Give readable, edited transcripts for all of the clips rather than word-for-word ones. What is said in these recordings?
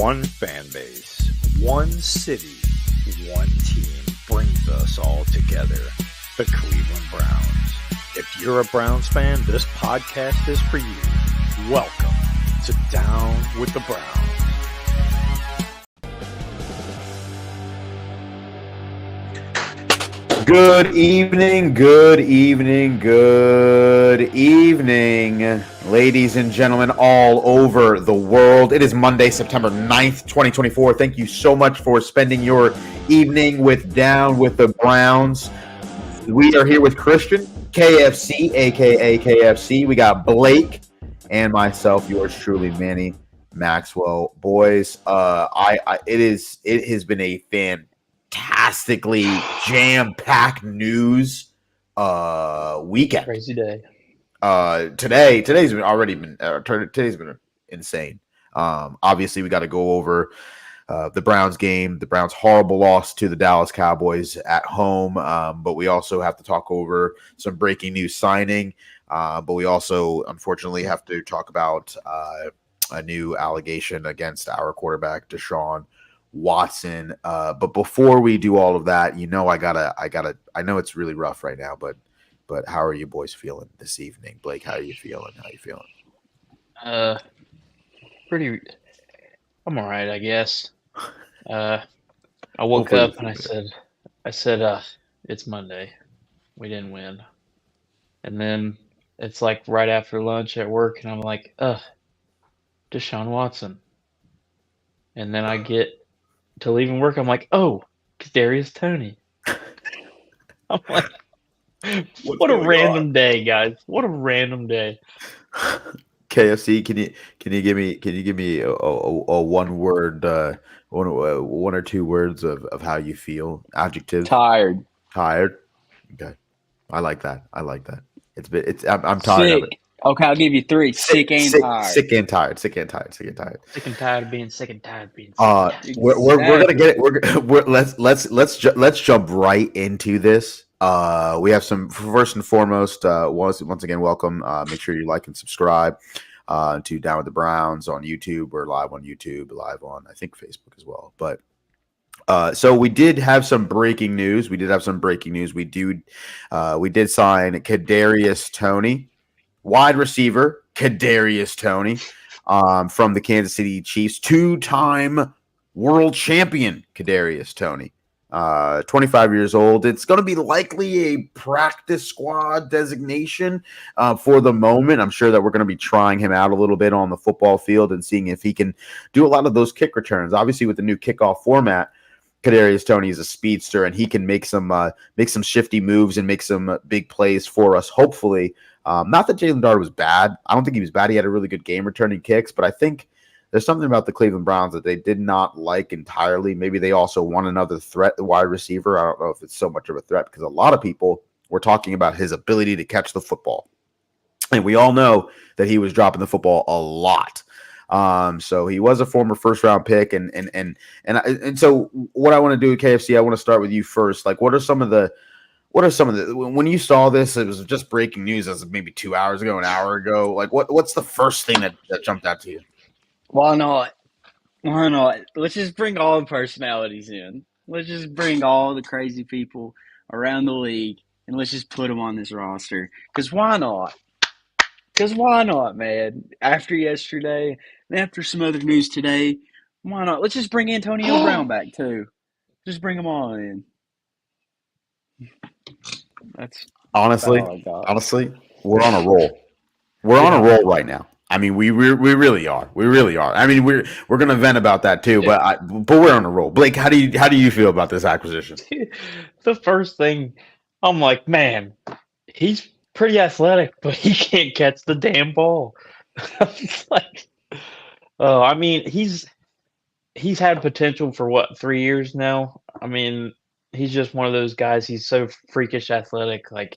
One fan base, one city, one team brings us all together. The Cleveland Browns. If you're a Browns fan, this podcast is for you. Welcome to Down with the Browns. Good evening, ladies and gentlemen all over the world. It is Monday, September 9th, 2024. Thank you so much for spending your evening with Down with the Browns. We are here with Christian, KFC, a.k.a. KFC. We got Blake and myself, yours truly, Manny Maxwell. Boys, it has been a fantastically jam-packed news weekend. Crazy day. Today's been insane. Obviously we got to go over the Browns game, the Browns' horrible loss to the Dallas Cowboys at home, but we also have to talk over some breaking news signing, but we also unfortunately have to talk about a new allegation against our quarterback Deshaun Watson. But before we do all of that, I know it's really rough right now, but how are you boys feeling this evening? Blake, how are you feeling? I'm all right, I guess. I woke up and I said, it's Monday. We didn't win. And then it's like right after lunch at work, and I'm like, Deshaun Watson. And then I get to leaving work, I'm like, oh, Kadarius Toney. I'm like, what a random day, guys! What a random day. KFC, can you give me a one word, one or two words of how you feel? Adjectives. Tired. Okay, I like that. I'm tired of it. Okay, I'll give you three. Sick and tired. Sick and tired of being sick and tired of being sick. We're gonna get it. Let's jump right into this. We have some first and foremost. Once again, welcome. Make sure you like and subscribe to Down with the Browns on YouTube. We're live on YouTube, live on I think Facebook as well. But so we did have some breaking news. We did sign Kadarius Toney. Wide receiver, Kadarius Toney, from the Kansas City Chiefs, two-time world champion, Kadarius Toney, 25 years old. It's going to be likely a practice squad designation for the moment. I'm sure that we're going to be trying him out a little bit on the football field and seeing if he can do a lot of those kick returns. Obviously, with the new kickoff format, Kadarius Toney is a speedster, and he can make some shifty moves and make some big plays for us, hopefully. Not that Jalen Dart was bad. I don't think he was bad. He had a really good game returning kicks, but I think there's something about the Cleveland Browns that they did not like entirely. Maybe they also want another threat, the wide receiver. I don't know if it's so much of a threat because a lot of people were talking about his ability to catch the football. And we all know that he was dropping the football a lot. So he was a former first-round pick, and so what I want to do at KFC, I want to start with you first. Like, what are some of the when you saw this, it was just breaking news as of maybe 2 hours ago, an hour ago. Like, what's the first thing that jumped out to you? Why not? Let's just bring all the personalities in. Let's just bring all the crazy people around the league, and let's just put them on this roster. Because why not? Man? After yesterday, and after some other news today, why not? Let's just bring Antonio Brown back, too. Just bring them all in. That's honestly, we're on a roll. We're on a roll right now. I mean, we really are. I mean, we're gonna vent about that too, but we're on a roll. Blake, how do you feel about this acquisition? The first thing, I'm like, man, he's pretty athletic, but he can't catch the damn ball. It's like, I mean, he's had potential for 3 years now. I mean, he's just one of those guys. He's so freakish athletic. Like,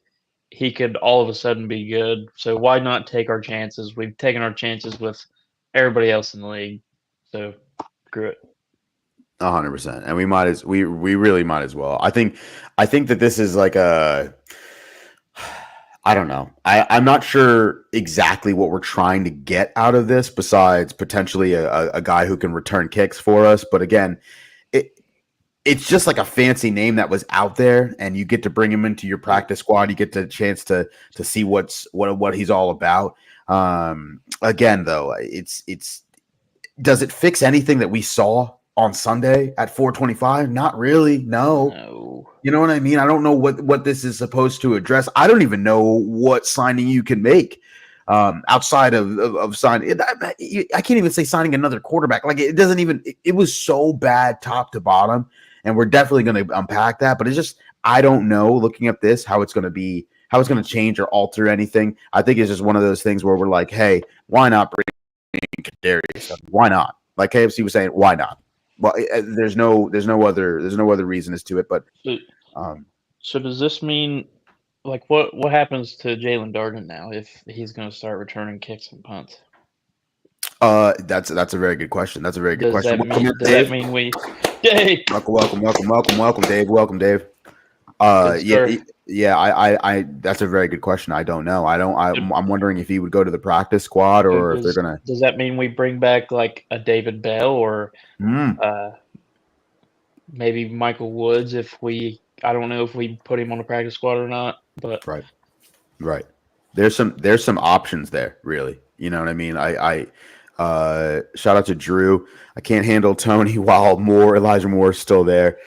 he could all of a sudden be good. So why not take our chances? We've taken our chances with everybody else in the league. So screw it. 100%. And we really might as well. I think that this is like I don't know. I'm not sure exactly what we're trying to get out of this, besides potentially a guy who can return kicks for us. But again, it's just like a fancy name that was out there, and you get to bring him into your practice squad. You get the chance to see what he's all about. Again, though, it's does it fix anything that we saw on Sunday at 425? Not really. No. You know what I mean? I don't know what this is supposed to address. I don't even know what signing you can make outside of signing. I can't even say signing another quarterback. Like, it doesn't even. It was so bad top to bottom, and we're definitely going to unpack that. But it's just, I don't know. Looking at this, how it's going to change or alter anything. I think it's just one of those things where we're like, hey, why not bring Kadarius? Why not? Like KFC was saying, why not? Well, there's no other reason as to it. But so does this mean, like, what happens to Jalen Darden now if he's going to start returning kicks and punts? That's a very good question. That's a very good question. Does that mean we? Dave. Welcome, Dave. Welcome, Dave. Yeah. I that's a very good question. I don't know. I'm wondering if he would go to the practice squad or if they're gonna. Does that mean we bring back like a David Bell or maybe Michael Woods I don't know if we put him on the practice squad or not, but right. There's some options there, really. You know what I mean? I shout out to Drew. I can't handle Tony while Elijah Moore is still there.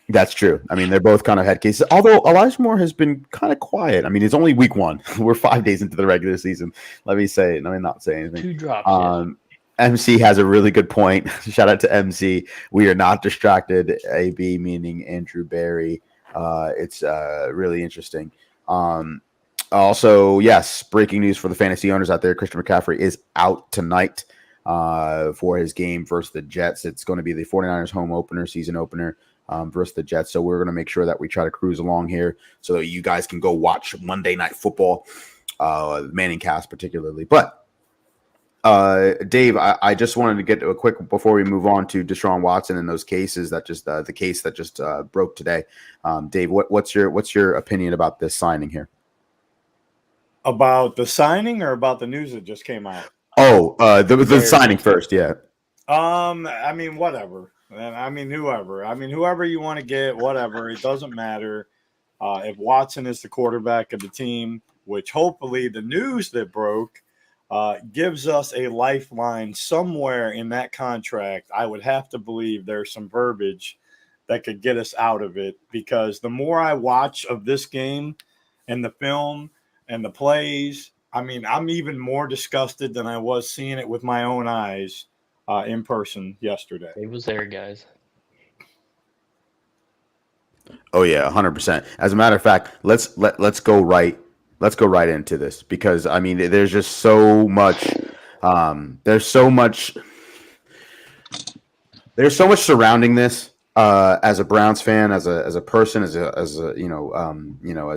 That's true. I mean, they're both kind of head cases. Although Elijah Moore has been kind of quiet. I mean, it's only week 1. We're 5 days into the regular season. Let me not say anything. 2 drops. MC has a really good point. Shout out to MC. We are not distracted. AB meaning Andrew Barry. It's really interesting. Also, yes, breaking news for the fantasy owners out there. Christian McCaffrey is out tonight for his game versus the Jets. It's going to be the 49ers home opener, season opener. Versus the Jets. So we're going to make sure that we try to cruise along here so that you guys can go watch Monday Night Football, Manning cast particularly. But Dave, I just wanted to get to a quick before we move on to Deshaun Watson and those cases that just the case that just broke today. Dave, what's your opinion about this signing here? About the signing or about the news that just came out? Oh, the signing first, yeah. I mean, whatever. I mean, whoever you want to get, whatever. It doesn't matter. If Watson is the quarterback of the team, which hopefully the news that broke gives us a lifeline somewhere in that contract. I would have to believe there's some verbiage that could get us out of it, because the more I watch of this game and the film and the plays, I mean, I'm even more disgusted than I was seeing it with my own eyes in person yesterday. He was there, guys. Oh yeah, 100%. As a matter of fact, let's go right into this, because I mean, there's just so much. There's so much surrounding this. As a Browns fan, as a person, as a as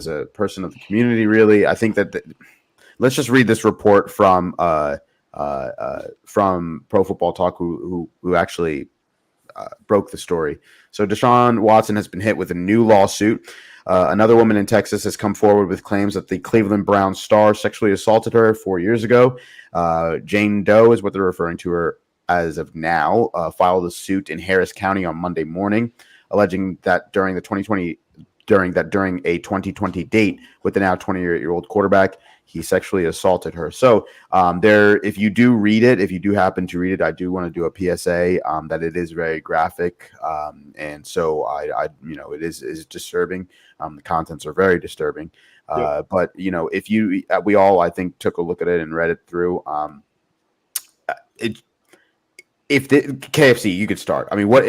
a person of the community, really, I think that let's just read this report from Pro Football Talk, who actually broke the story. So Deshaun Watson has been hit with a new lawsuit. Another woman in Texas has come forward with claims that the Cleveland Browns star sexually assaulted her 4 years ago. Jane Doe is what they're referring to her as of now, filed a suit in Harris County on Monday morning, alleging that during a 2020 date with the now 28-year-old quarterback, he sexually assaulted her. So if you do happen to read it, I do want to do a PSA that it is very graphic. And so it is disturbing. The contents are very disturbing. Yep. But if we all, I think, took a look at it and read it through, if the KFC, you could start. I mean, what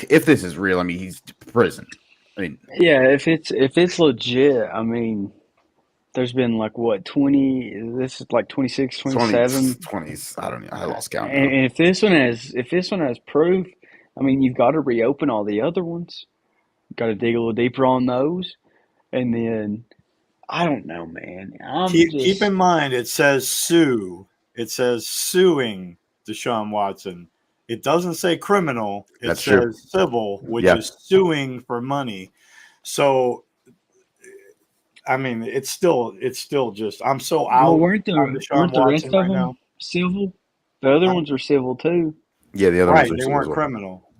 if this is real? I mean, he's prison. I mean, yeah, if it's legit, I mean, there's been like what 20? This is like 26, 27, 20s. I don't know. I lost count. And if this one has proof, I mean, you've got to reopen all the other ones. You've got to dig a little deeper on those, and then I don't know, man. Keep in mind, it says sue. It says suing Deshaun Watson. It doesn't say criminal. It says civil, which is suing for money. So I mean, it's still just. I'm so out Well, weren't on the Deshaun rest Watson of right them now. civil? The other ones are civil too. Yeah, the other Right, ones they are weren't civil. criminal.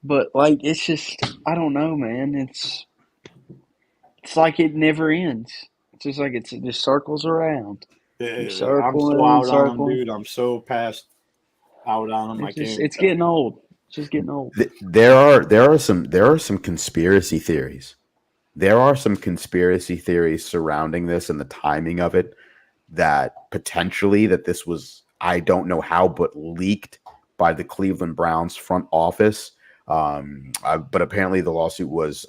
But like, it's just, I don't know, man. It's like it never ends. It's just like it just circles around. You're I'm so circling and out on him, circling. dude. I'm so past out on him. I It's just, can't. it's getting old. It's just getting old. There are some conspiracy theories. There are some conspiracy theories surrounding this and the timing of it, that potentially that this was, I don't know how, but leaked by the Cleveland Browns front office. But apparently the lawsuit was,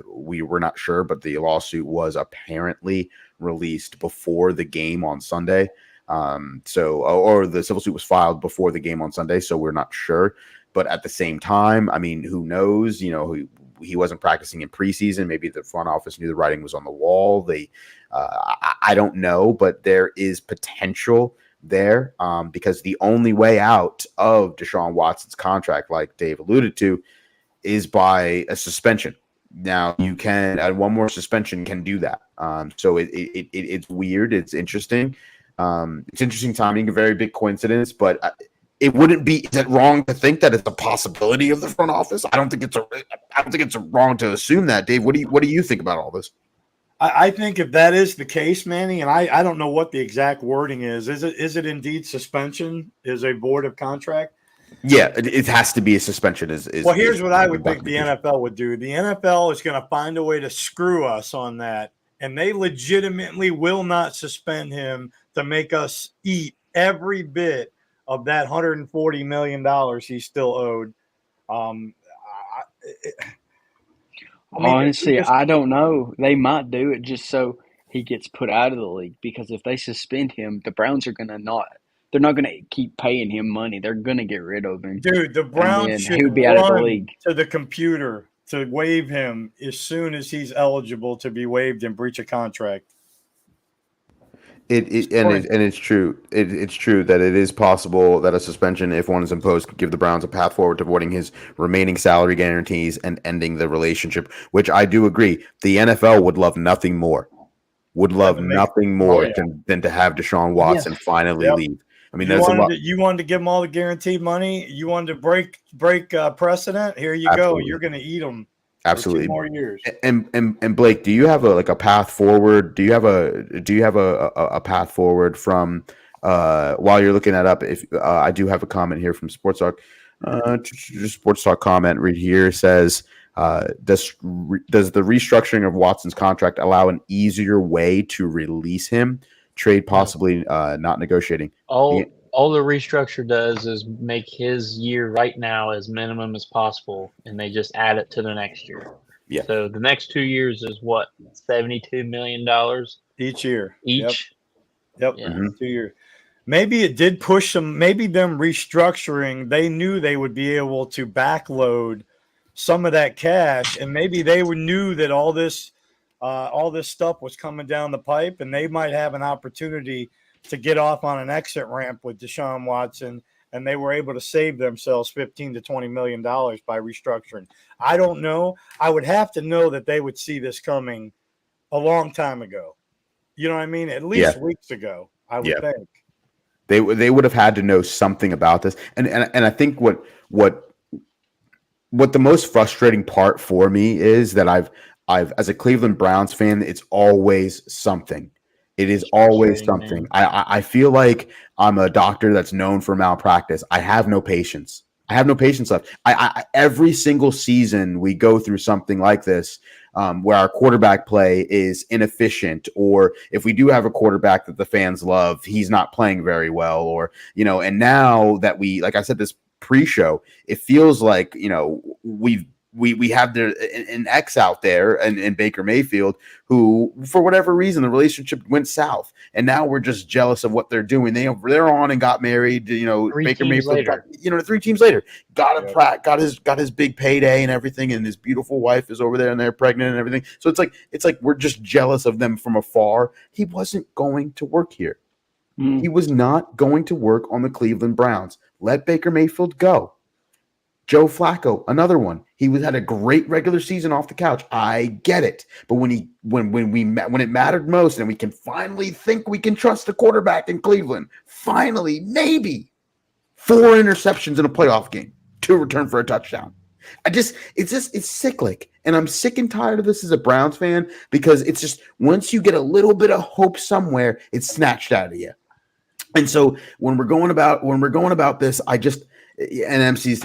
we were not sure, but the lawsuit was apparently released before the game on Sunday. Or the civil suit was filed before the game on Sunday, so we're not sure. But at the same time, I mean, who knows? You know, he wasn't practicing in preseason. Maybe the front office knew the writing was on the wall. I don't know, but there is potential there, because the only way out of Deshaun Watson's contract, like Dave alluded to, is by a suspension. Now you can add one more suspension, can do that. So it's weird. It's interesting. It's interesting timing, a very big coincidence, but it wouldn't be. Is it wrong to think that it's a possibility of the front office? I don't think it's wrong to assume that. Dave, what do you think about all this? I think if that is the case, Manny, and I don't know what the exact wording is. Is it indeed suspension? Is a board of contract? Yeah, it has to be a suspension. Well, here's what I would think the NFL would do. The NFL is going to find a way to screw us on that, and they legitimately will not suspend him to make us eat every bit of that $140 million he's still owed. Honestly, I don't know. They might do it just so he gets put out of the league, because if they suspend him, the Browns are gonna not. They're not going to keep paying him money. They're going to get rid of him. Dude, the Browns should he would be out of the run league to the computer to waive him as soon as he's eligible to be waived and breach a contract. It's true. It's true that it is possible that a suspension, if one is imposed, could give the Browns a path forward to avoiding his remaining salary guarantees and ending the relationship, which I do agree. The NFL would love nothing more. Than to have Deshaun Watson finally leave. I mean, you wanted to give them all the guaranteed money. You wanted to break precedent. Here you go. You're going to eat them. Absolutely. For 2 more years. And Blake, do you have a path forward? Do you have a path forward from while you're looking that up? If I do have a comment here from Sports Talk. Sports Talk comment right here says, does the restructuring of Watson's contract allow an easier way to release him? Trade possibly not negotiating. All the restructure does is make his year right now as minimum as possible, and they just add it to the next year. Yeah. So the next 2 years is what, $72 million each year. Each. Yep. Yeah. 2 years. Maybe it did push them. Maybe them restructuring, they knew they would be able to backload some of that cash, and maybe they knew that all this stuff was coming down the pipe, and they might have an opportunity to get off on an exit ramp with Deshaun Watson, and they were able to save themselves $15 to $20 million by restructuring. I don't know. I would have to know that they would see this coming a long time ago. You know what I mean? At least weeks ago, I would think. They would have had to know something about this. And I think what the most frustrating part for me is that I've as a Cleveland Browns fan, it's always something. It is always something. I feel like I'm a doctor that's known for malpractice. I have no patience. I have no patience left. Every single season we go through something like this, where our quarterback play is inefficient, or if we do have a quarterback that the fans love, he's not playing very well, or, and now that like I said, this pre-show, it feels like, we have an ex out there and Baker Mayfield, who, for whatever reason, the relationship went south, and now we're just jealous of what they're doing. They're on and got married. Baker Mayfield, 3 teams later, got his big payday and everything, and his beautiful wife is over there and they're pregnant and everything. So it's like we're just jealous of them from afar. He wasn't going to work here. He was not going to work on the Cleveland Browns. Let Baker Mayfield go. Joe Flacco, another one. He had a great regular season off the couch. I get it, but when it mattered most, and we can finally think we can trust the quarterback in Cleveland, finally, maybe 4 interceptions in a playoff game, 2 return for a touchdown. It's cyclic, and I'm sick and tired of this as a Browns fan because it's just once you get a little bit of hope somewhere, it's snatched out of you. And so when we're going about this, NMC's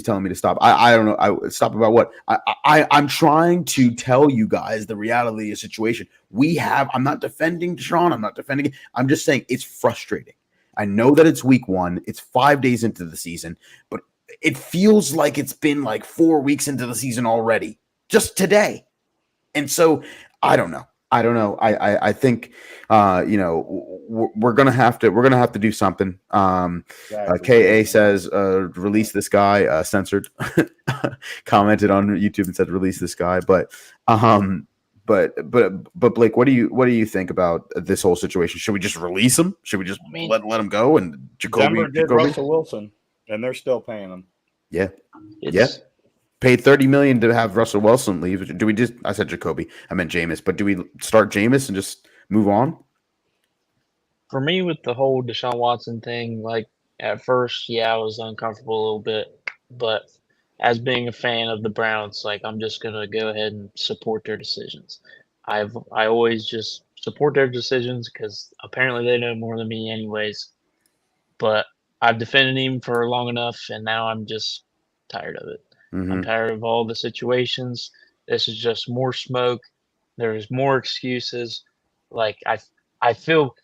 telling me to stop. I don't know. I stop about what? I'm trying to tell you guys the reality of the situation. I'm not defending Deshaun. I'm not defending. I'm just saying it's frustrating. I know that it's week 1. It's 5 days into the season, but it feels like it's been like 4 weeks into the season already, just today. And so I don't know. I think we're gonna have to do something. KA says release this guy. Censored. Commented on YouTube and said release this guy. But Blake, what do you think about this whole situation? Should we just release him? Should we just let him go? And Denver did Russell Wilson, and they're still paying him. Yeah. Paid $30 million to have Russell Wilson leave. Do we just? I said Jacoby. I meant Jameis. But do we start Jameis and just move on? For me, with the whole Deshaun Watson thing, like at first, I was uncomfortable a little bit, but as being a fan of the Browns, like I'm just gonna go ahead and support their decisions. I always just support their decisions because apparently they know more than me, anyways. But I've defended him for long enough, and now I'm just tired of it. Mm-hmm. I'm tired of all the situations. This is just more smoke. There's more excuses. Like I feel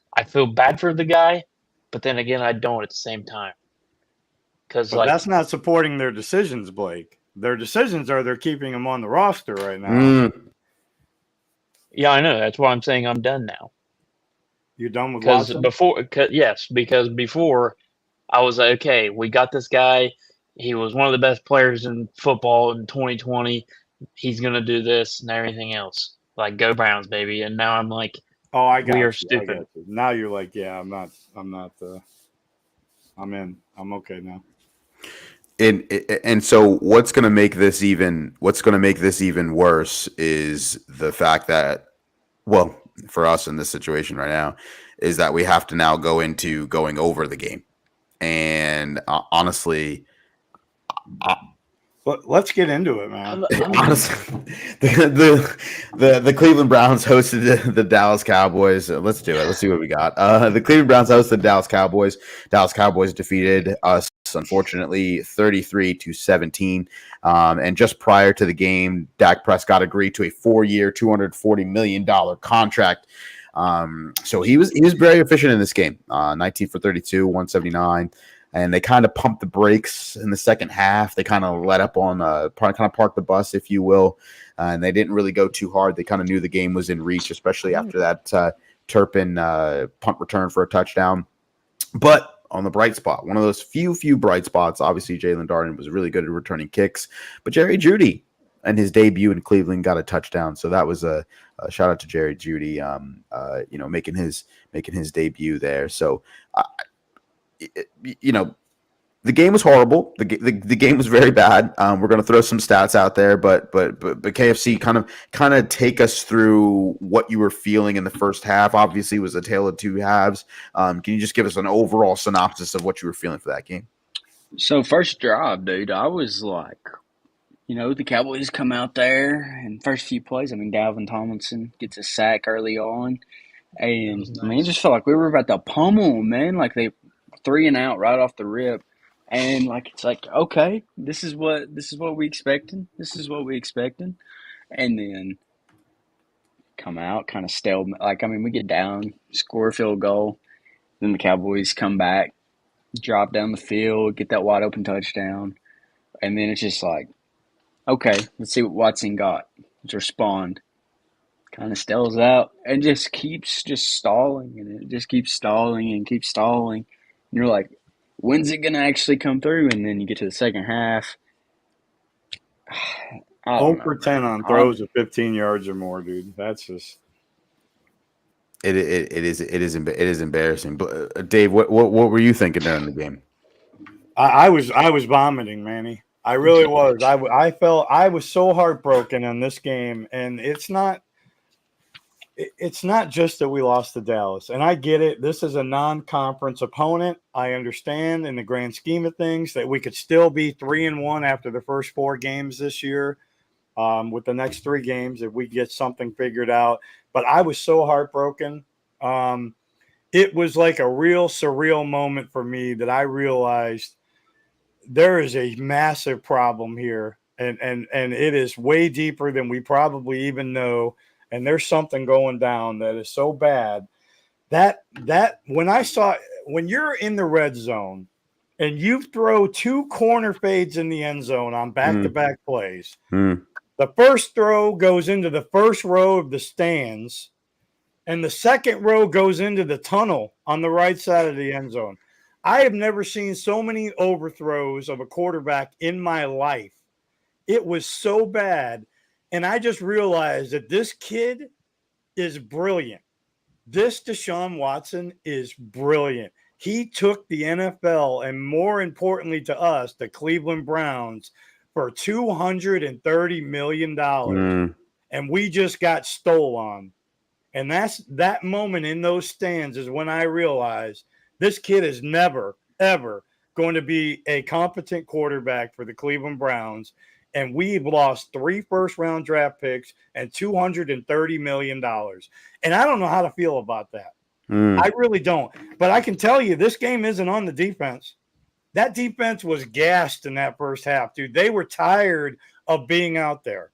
bad for the guy, but then again, I don't at the same time. Because that's not supporting their decisions, Blake. Their decisions are they're keeping him on the roster right now. Yeah, I know. That's why I'm saying I'm done now. You're done with Watson? Because before I was like, okay, we got this guy. He was one of the best players in football in 2020. He's going to do this and everything else. Like, go Browns, baby. And now I'm like, oh, I got we you. are stupid. Now you're like, yeah, I'm in. I'm okay now. And so what's going to make this even worse is the fact that, well, for us in this situation right now, is that we have to now go into going over the game. And honestly, but let's get into it, man. Honestly, the Cleveland Browns hosted the Dallas Cowboys. Let's do it. Let's see what we got. The Cleveland Browns hosted the Dallas Cowboys. Dallas Cowboys defeated us, unfortunately, 33-17. And just prior to the game, Dak Prescott agreed to a 4-year, $240 million contract. So he was very efficient in this game. 19 for 32, 179. And they kind of pumped the brakes in the second half. They kind of let up on, kind of parked the bus, if you will. And they didn't really go too hard. They kind of knew the game was in reach, especially after that Turpin punt return for a touchdown. But on the bright spot, one of those few bright spots, obviously Jalen Darden was really good at returning kicks. But Jerry Jeudy and his debut in Cleveland got a touchdown. So that was a shout out to Jerry Jeudy, making his debut there. So, the game was horrible. The game was very bad. We're going to throw some stats out there, but KFC kind of take us through what you were feeling in the first half. Obviously, it was a tale of two halves. Can you just give us an overall synopsis of what you were feeling for that game? So first drive, dude, I was like, the Cowboys come out there and first few plays. I mean, Dalvin Tomlinson gets a sack early on, and nice. I mean, it just felt like we were about to pummel them, man. Like they 3 and out right off the rip. And it's like, okay, this is what we expecting. This is what we expecting. And then come out, kind of stale. We get down, score a field goal. Then the Cowboys come back, drop down the field, get that wide open touchdown. And then it's just like, okay, let's see what Watson got. Let's respond. Kind of stalls out and just keeps stalling. And it just keeps stalling and keeps stalling. And you're like, when's it going to actually come through? And then you get to the second half. 0 for 10 on throws of 15 yards or more, dude. That's just it is embarrassing. But Dave, what were you thinking during the game? I was vomiting, Manny. I really was. I felt I was so heartbroken in this game, and it's not just that we lost to Dallas, and I get it. This is a non-conference opponent. I understand in the grand scheme of things that we could still be 3-1 after the first 4 games this year. With the next 3 games, if we get something figured out. But I was so heartbroken. It was like a real surreal moment for me that I realized there is a massive problem here, and it is way deeper than we probably even know. And there's something going down that is so bad that when you're in the red zone and you throw 2 corner fades in the end zone on back-to-back plays, the first throw goes into the first row of the stands, and the second row goes into the tunnel on the right side of the end zone. I have never seen so many overthrows of a quarterback in my life. It was so bad. And I just realized that this kid is brilliant. This Deshaun Watson is brilliant. He took the NFL, and more importantly to us, the Cleveland Browns, for $230 million. And we just got stole on. And that moment in those stands is when I realized this kid is never, ever going to be a competent quarterback for the Cleveland Browns. And we've lost 3 first-round draft picks and $230 million. And I don't know how to feel about that. I really don't. But I can tell you this game isn't on the defense. That defense was gassed in that first half, dude. They were tired of being out there.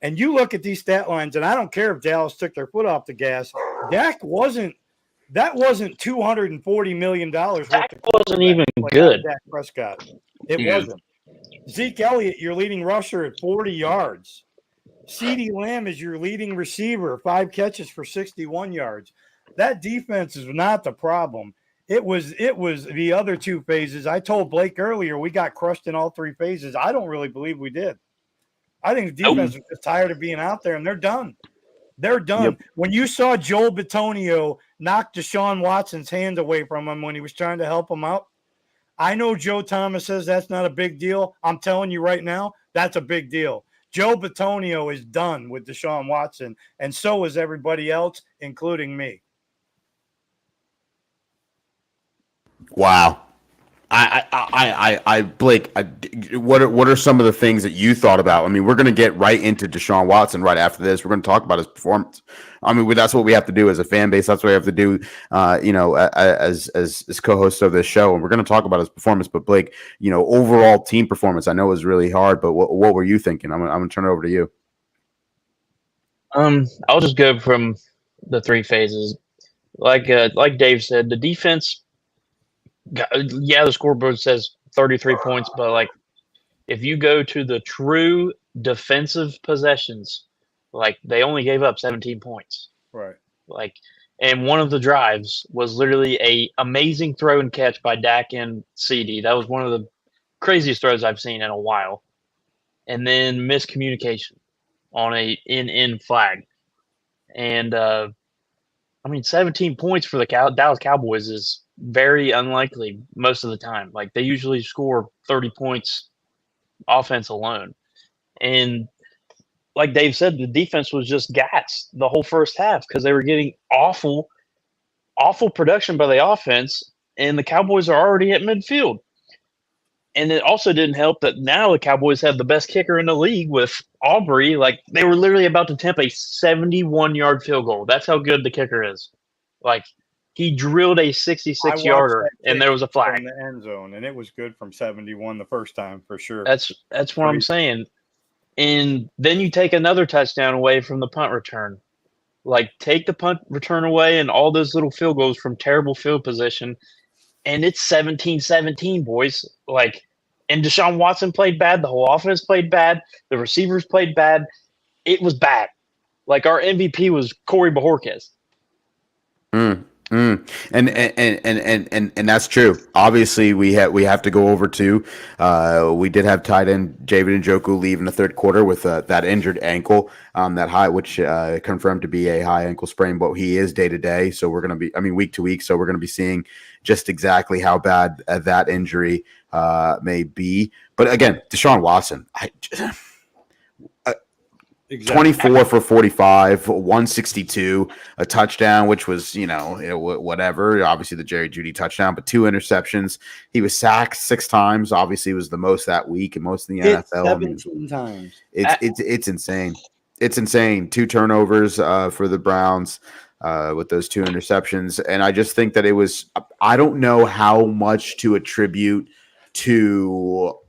And you look at these stat lines, and I don't care if Dallas took their foot off the gas. That wasn't $240 million. Dak wasn't even good. Dak Prescott. It wasn't. Zeke Elliott, your leading rusher at 40 yards. CeeDee Lamb is your leading receiver, 5 catches for 61 yards. That defense is not the problem. It was the other 2 phases. I told Blake earlier we got crushed in all 3 phases. I don't really believe we did. I think the defense was just tired of being out there, and they're done. They're done. Yep. When you saw Joel Bitonio knock Deshaun Watson's hand away from him when he was trying to help him out, I know Joe Thomas says that's not a big deal. I'm telling you right now, that's a big deal. Joe Bitonio is done with Deshaun Watson, and so is everybody else, including me. Wow. Blake, what are some of the things that you thought about? I mean, we're going to get right into Deshaun Watson right after this. We're going to talk about his performance. I mean, that's what we have to do as a fan base. That's what we have to do, as co-hosts of this show. And we're going to talk about his performance. But Blake, overall team performance, I know is really hard. But what were you thinking? I'm going to turn it over to you. I'll just go from the 3 phases. Like Dave said, the defense. Yeah, the scoreboard says 33 points, but if you go to the true defensive possessions, they only gave up 17 points. Right. And one of the drives was literally a amazing throw and catch by Dak and CeeDee. That was one of the craziest throws I've seen in a while. And then miscommunication on a in flag. And 17 points for the Dallas Cowboys is very unlikely most of the time. They usually score 30 points offense alone. And like Dave said, the defense was just gassed the whole first half because they were getting awful production by the offense, and the Cowboys are already at midfield. And it also didn't help that now the Cowboys have the best kicker in the league with Aubrey. They were literally about to attempt a 71-yard field goal. That's how good the kicker is. He drilled a 66-yarder, and there was a flag in the end zone, and it was good from 71 the first time for sure. That's what I'm saying. And then you take another touchdown away from the punt return. Take the punt return away and all those little field goals from terrible field position, and it's 17-17, boys. And Deshaun Watson played bad. The whole offense played bad. The receivers played bad. It was bad. Our MVP was Corey Bojorquez. And that's true. Obviously, we have to go over to. We did have tight end Javid Njoku leave in the third quarter with that injured ankle, that high, which confirmed to be a high ankle sprain. But he is day to day, so we're going to be, week to week. So we're going to be seeing just exactly how bad that injury may be. But again, Deshaun Watson, Exactly. 24 for 45, 162, a touchdown, which was, whatever. Obviously, the Jerry Jeudy touchdown, but 2 interceptions. He was sacked 6 times. Obviously, it was the most that week and most in the Hit NFL. 17 times. It's insane. It's insane. 2 turnovers for the Browns with those 2 interceptions. And I just think that it was – I don't know how much to attribute to –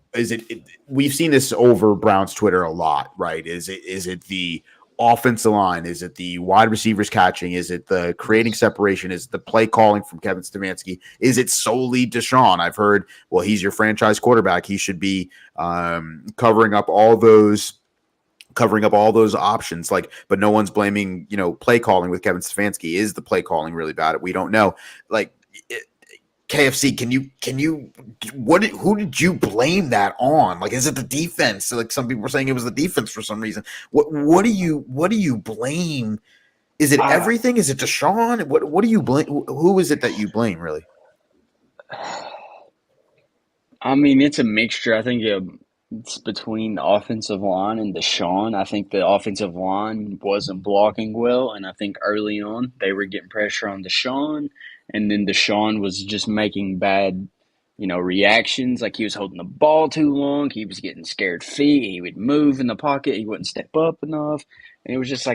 we've seen this over Browns Twitter a lot, right? Is it the offensive line? Is it the wide receivers catching? Is it the creating separation? Is it the play calling from Kevin Stefanski? Is it solely Deshaun? I've heard, well, he's your franchise quarterback. He should be covering up all those options, but no one's blaming, play calling with Kevin Stefanski. Is the play calling really bad? We don't know. KFC, who did you blame that on? Is it the defense? Some people were saying it was the defense for some reason. What do you blame? Is it everything? Is it Deshaun? What do you blame? Who is it that you blame, really? It's a mixture. I think it's between the offensive line and Deshaun. I think the offensive line wasn't blocking well, and I think early on they were getting pressure on Deshaun, and then Deshaun was just making bad, reactions. He was holding the ball too long. He was getting scared feet. He would move in the pocket. He wouldn't step up enough, and it was just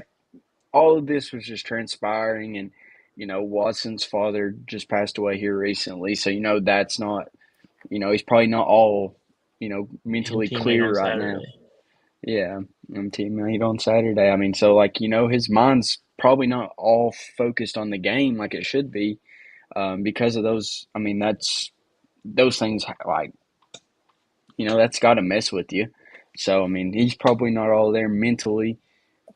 all of this was just transpiring. And Watson's father just passed away here recently, so that's not. He's probably not all, mentally clear right now. Yeah, I'm teammate on Saturday. So his mind's probably not all focused on the game like it should be, because of those. That's those things that's got to mess with you. So he's probably not all there mentally,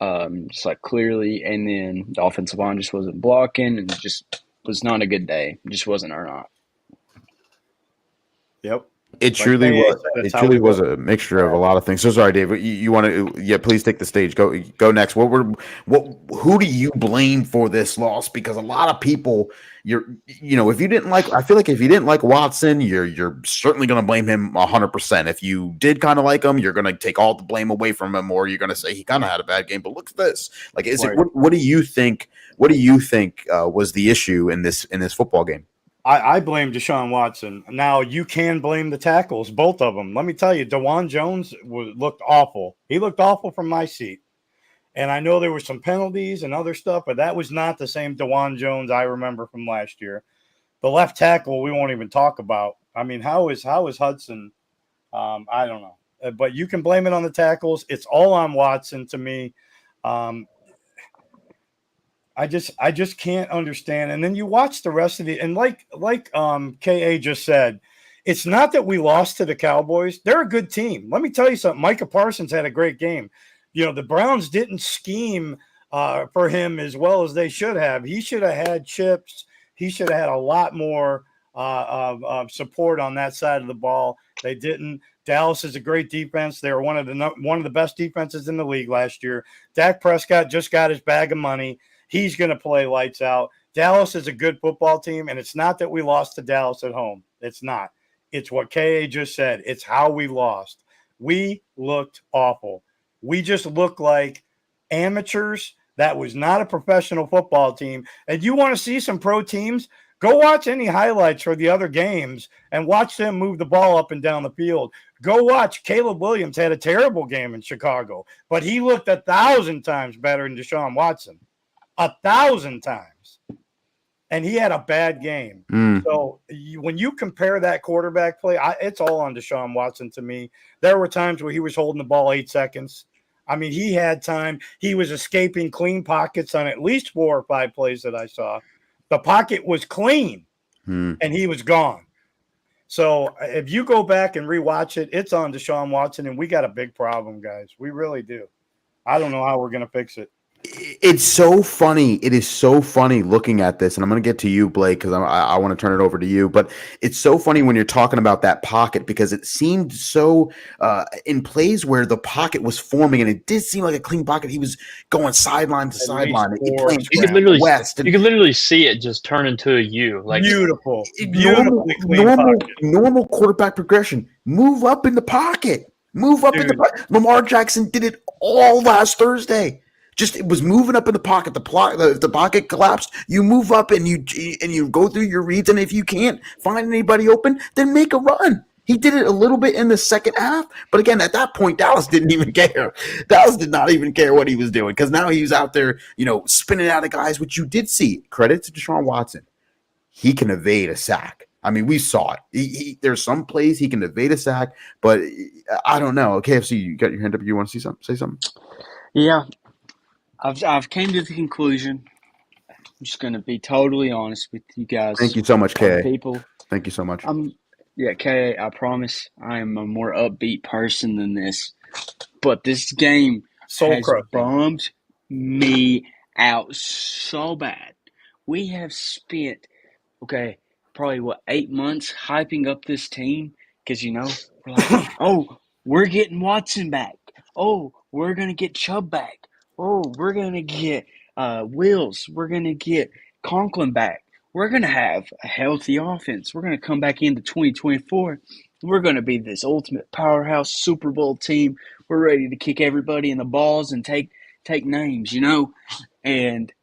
just clearly. And then the offensive line just wasn't blocking, and it just was not a good day. It just wasn't or not. Yep. It truly was. It truly was a mixture of a lot of things. So sorry, Dave. You want to? Yeah, please take the stage. Go next. Who do you blame for this loss? Because a lot of people, if you didn't like, I feel like if you didn't like Watson, you're certainly going to blame him 100%. If you did kind of like him, you're going to take all the blame away from him, or you're going to say he kind of had a bad game. But look at this. What do you think? What do you think was the issue in this football game? I blame Deshaun Watson. Now, you can blame the tackles, both of them. Let me tell you, DeJuan Jones looked awful. He looked awful from my seat. And I know there were some penalties and other stuff, but that was not the same DeJuan Jones I remember from last year. The left tackle, we won't even talk about. How is Hudson? I don't know. But you can blame it on the tackles. It's all on Watson to me. I just can't understand. And then you watch the rest of the, and like KA just said, it's not that we lost to the Cowboys. They're a good team. Let me tell you something. Micah Parsons had a great game. The Browns didn't scheme for him as well as they should have. He should have had chips. He should have had a lot more support on that side of the ball. They didn't. Dallas is a great defense. They were one of the best defenses in the league last year. Dak Prescott just got his bag of money. He's going to play lights out. Dallas is a good football team, and it's not that we lost to Dallas at home. It's not. It's what KA just said. It's how we lost. We looked awful. We just looked like amateurs. That was not a professional football team. And you want to see some pro teams? Go watch any highlights for the other games and watch them move the ball up and down the field. Go watch. Caleb Williams had a terrible game in Chicago, but he looked 1,000 times better than Deshaun Watson. 1,000 times. And he had a bad game. So when you compare that quarterback play, it's all on Deshaun Watson to me. There were times where he was holding the ball 8 seconds. He had time. He was escaping clean pockets on at least 4 or 5 plays that I saw. The pocket was clean, and he was gone. So if you go back and rewatch it, it's on Deshaun Watson, and we got a big problem, guys. We really do. I don't know how we're going to fix it. It's so funny. It is so funny looking at this, and I'm going to get to you, Blake, because I want to turn it over to you. But it's so funny when you're talking about that pocket because it seemed so in plays where the pocket was forming, and it did seem like a clean pocket. He was going sideline to sideline. least four Playing You could literally, west. you could literally see it just turn into a U. Like Beautiful. Beautifully clean pocket. Normal quarterback progression. Move up in the pocket. Move up in the pocket. Lamar Jackson did it all last Thursday. Just it was moving up in the pocket. If the pocket collapsed, you move up and you go through your reads. And if you can't find anybody open, then make a run. He did it a little bit in the second half, but again, at that point, Dallas didn't even care. Dallas did not even care what he was doing because now he was out there, spinning out of guys, which you did see. Credit to Deshaun Watson, he can evade a sack. I mean, we saw it. There's some plays he can evade a sack, but I don't know. KFC, you got your hand up. You want to say something? Yeah. I've came to the conclusion. I'm just gonna be totally honest with you guys. Thank you so much, K. People. Thank you so much. K. I promise I am a more upbeat person than this. But this game has bummed me out so bad. We have spent probably 8 months hyping up this team because we're like, oh, we're getting Watson back. Oh, we're gonna get Chubb back. Oh, we're going to get Wills. We're going to get Conklin back. We're going to have a healthy offense. We're going to come back into 2024. We're going to be this ultimate powerhouse Super Bowl team. We're ready to kick everybody in the balls and take names, And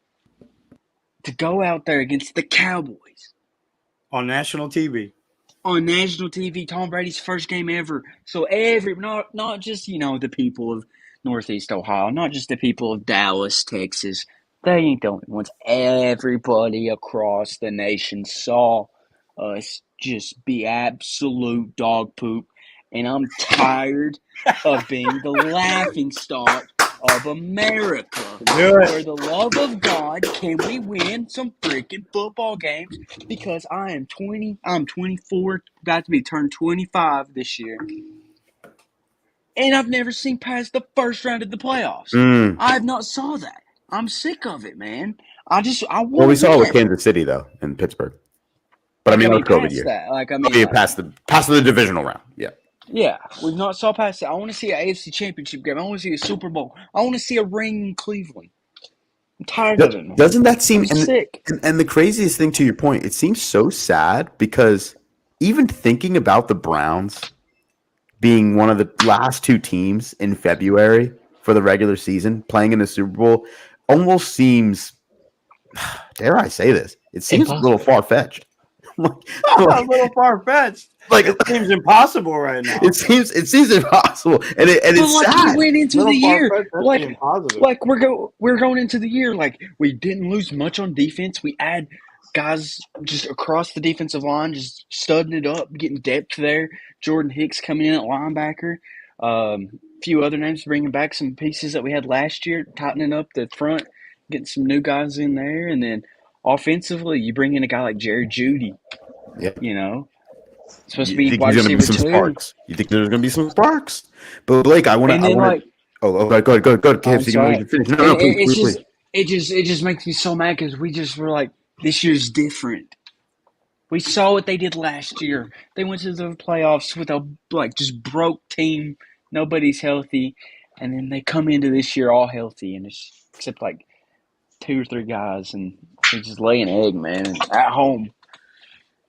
to go out there against the Cowboys. On national TV. On national TV, Tom Brady's first game ever. So not just, the people of Northeast Ohio, not just the people of Dallas, Texas. They ain't the only ones. Everybody across the nation saw us just be absolute dog poop. And I'm tired of being the laughing stock of America. For the love of God, can we win some freaking football games? Because I'm 24, about to be turned 25 this year. And I've never seen past the first round of the playoffs. I have not saw that. I'm sick of it, man. I want. Well, we saw it with Kansas City though, in Pittsburgh. But I mean, let's go with you. Past the divisional round. Yeah. Yeah, we've not saw past that. I want to see an AFC Championship game. I want to see a Super Bowl. I want to see a ring in Cleveland. I'm tired of it, man. Doesn't that seem sick? And the craziest thing, to your point, it seems so sad because even thinking about the Browns being one of the last two teams in February for the regular season, playing in the Super Bowl, almost seems, dare I say this, it seems a little far-fetched. A little far-fetched. It seems impossible right now. It seems impossible, and it's sad. We went into the year we're going into the year like we didn't lose much on defense. We add guys just across the defensive line, just studding it up, getting depth there. Jordan Hicks coming in at linebacker. A few other names, bringing back some pieces that we had last year, tightening up the front, getting some new guys in there. And then offensively, you bring in a guy like Jerry Jeudy. Yep. Supposed to be wide receiver too. Sparks. You think there's going to be some sparks? But Blake, I want to. Go ahead. Finish. No, please. It just makes me so mad because we just were like, this year's different. We saw what they did last year. They went to the playoffs with a just broke team. Nobody's healthy, and then they come into this year all healthy, and it's except 2 or 3 guys, and they just lay an egg, man, at home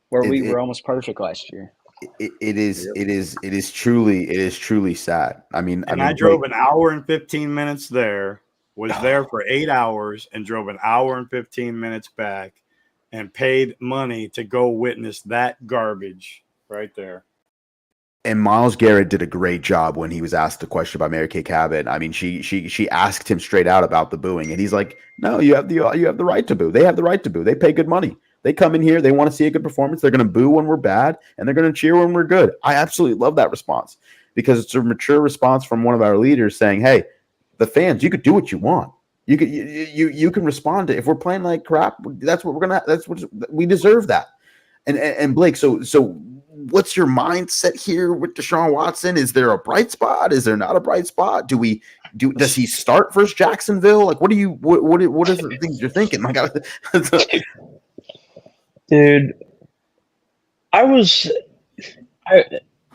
where we were almost perfect last year. It is truly sad. I drove an hour and 15 minutes there. Was there for 8 hours and drove an hour and 15 minutes back and paid money to go witness that garbage right there. And Myles Garrett did a great job when he was asked the question about Mary Kay Cabot. She asked him straight out about the booing, and he's like, "No, you have the right to boo. They have the right to boo. They pay good money. They come in here. They want to see a good performance. They're going to boo when we're bad, and they're going to cheer when we're good." I absolutely love that response because it's a mature response from one of our leaders saying, "Hey, the fans, you could do what you want. You can respond to if we're playing like crap. That's what we deserve that." And Blake, so what's your mindset here with Deshaun Watson? Is there a bright spot? Is there not a bright spot? Does he start versus Jacksonville? Like, what are the things you're thinking? My God, dude,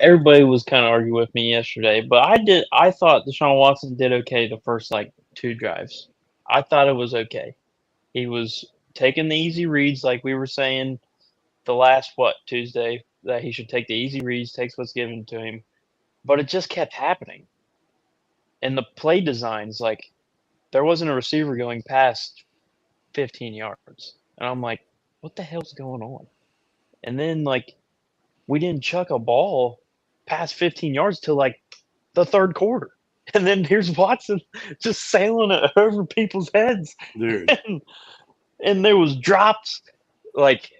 everybody was kind of arguing with me yesterday, but I thought Deshaun Watson did okay the first like 2 drives. I thought it was okay. He was taking the easy reads, like we were saying the last Tuesday, that he should take the easy reads, takes what's given to him, but it just kept happening. And the play designs, like there wasn't a receiver going past 15 yards, and I'm like, what the hell's going on? And then like we didn't chuck a ball past 15 yards till like the third quarter. And then here's Watson just sailing it over people's heads. Dude. And there was drops. Like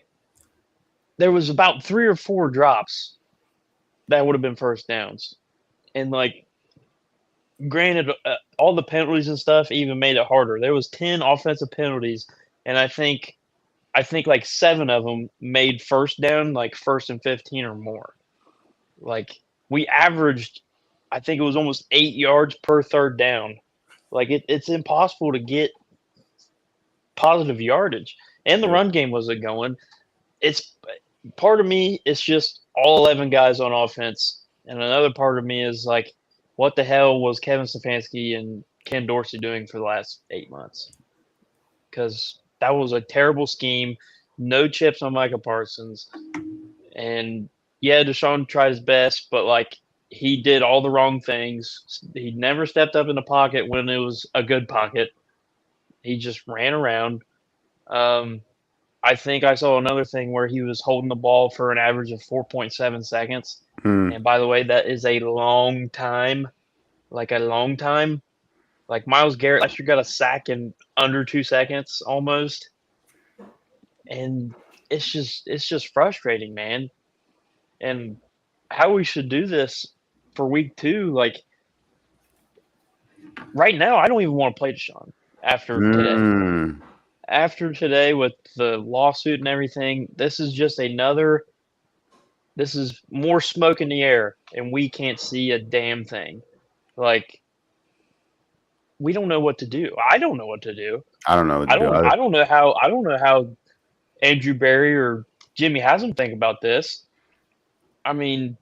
there was about 3 or 4 drops that would have been first downs. And like granted, all the penalties and stuff even made it harder. There was 10 offensive penalties, and I think like 7 of them made first down, like 1st and 15 or more. Like we averaged, I think it was almost 8 yards per third down. Like it's impossible to get positive yardage, and the run game wasn't going. It's part of me. It's just all 11 guys on offense, and another part of me is like, what the hell was Kevin Stefanski and Ken Dorsey doing for the last 8 months? Because that was a terrible scheme. No chips on Micah Parsons. And yeah, Deshaun tried his best, but like he did all the wrong things. He never stepped up in the pocket when it was a good pocket. He just ran around. I think I saw another thing where he was holding the ball for an average of 4.7 seconds. And by the way, that is a long time. Like a long time. Like Myles Garrett last year got a sack in under 2 seconds almost. And it's just frustrating, man. And how we should do this for week 2, like right now, I don't even want to play Deshaun after today. After today with the lawsuit and everything, this is just this is more smoke in the air, and we can't see a damn thing. Like, we don't know what to do. I don't know what to do. I don't know. I don't know how Andrew Berry or Jimmy Haslam think about this. I mean,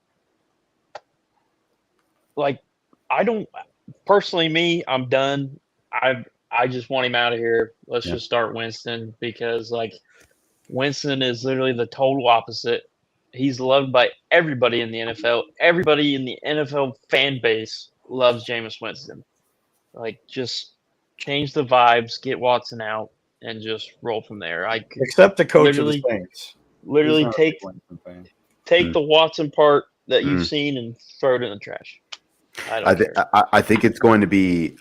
like, I don't personally. Me, I'm done. I just want him out of here. Let's just start Winston, because like Winston is literally the total opposite. He's loved by everybody in the NFL. Everybody in the NFL fan base loves Jameis Winston. Like, just change the vibes, get Watson out, and just roll from there. Except the coach of the Saints. Literally take the Watson part that you've seen and throw it in the trash. I think it's going to be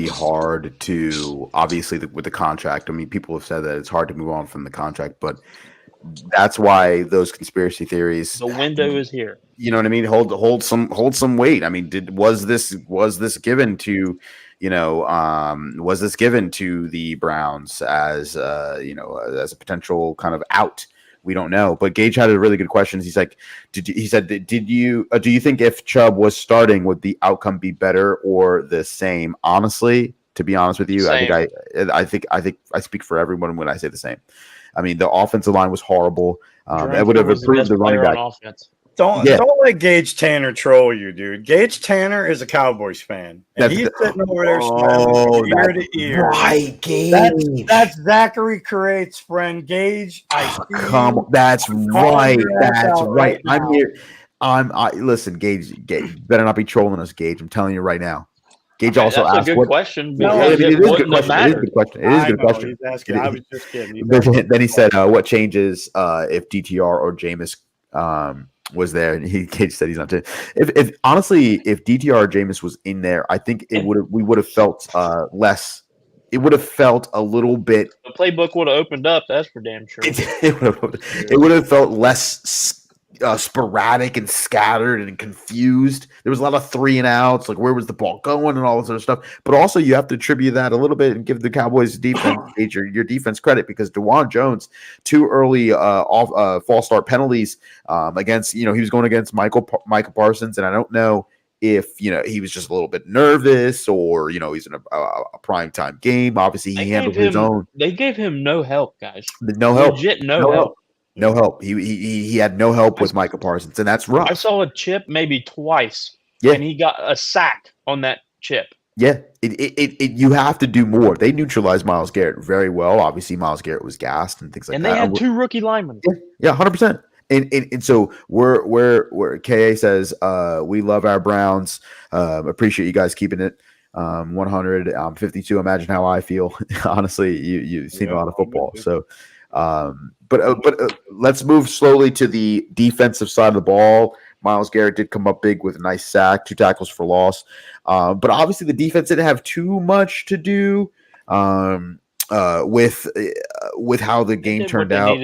hard to, obviously with the contract. I mean, people have said that it's hard to move on from the contract, but that's why those conspiracy theories. The window is here. You know what I mean? Hold some weight. I mean, was this given to, was this given to the Browns as as a potential kind of out? We don't know, but Gage had a really good question. He's like, do you think if Chubb was starting, would the outcome be better or the same? Honestly, to be honest with you, same. I think I speak for everyone when I say the same. I mean, the offensive line was horrible. It would have improved the running back. Don't let Gage Tanner troll you, dude. Gage Tanner is a Cowboys fan. And he's sitting over there smiling ear to ear. Right, Gage. That's Zachary Curate's friend, Gage. That's right. That's right. I'm here. Listen, Gage, better not be trolling us, Gage. I'm telling you right now. Gage also asked a good question. It is a good question. It is a good question. He's asking. I was just kidding. Then he said, "What changes if DTR or Jameis was there?" And Gage said he's not. If honestly, if DTR or Jameis was in there, I think we would have felt less. It would have felt a little bit. The playbook would have opened up. That's for damn sure. It would have felt less sporadic and scattered and confused. There was a lot of 3 and outs, like where was the ball going and all this other stuff. But also you have to attribute that a little bit and give the Cowboys defense your defense credit, because DeJuan Jones, 2 early false start penalties against, he was going against Michael Parsons, and I don't know if he was just a little bit nervous, or he's in a primetime game. Obviously he handled his own. They gave him no help, guys. No help. Legit no help. No help. He had no help with Micah Parsons, and that's rough. I saw a chip maybe twice, and he got a sack on that chip. Yeah, you have to do more. They neutralized Myles Garrett very well. Obviously, Myles Garrett was gassed and things like that. And they had 2 rookie linemen. Yeah, 100%. And so we're KA says we love our Browns. Appreciate you guys keeping it 100. 52. Imagine how I feel. Honestly, you've seen a lot of football, so. But let's move slowly to the defensive side of the ball. Myles Garrett did come up big with a nice sack, 2 tackles for loss. But obviously the defense didn't have too much to do with how the game turned out.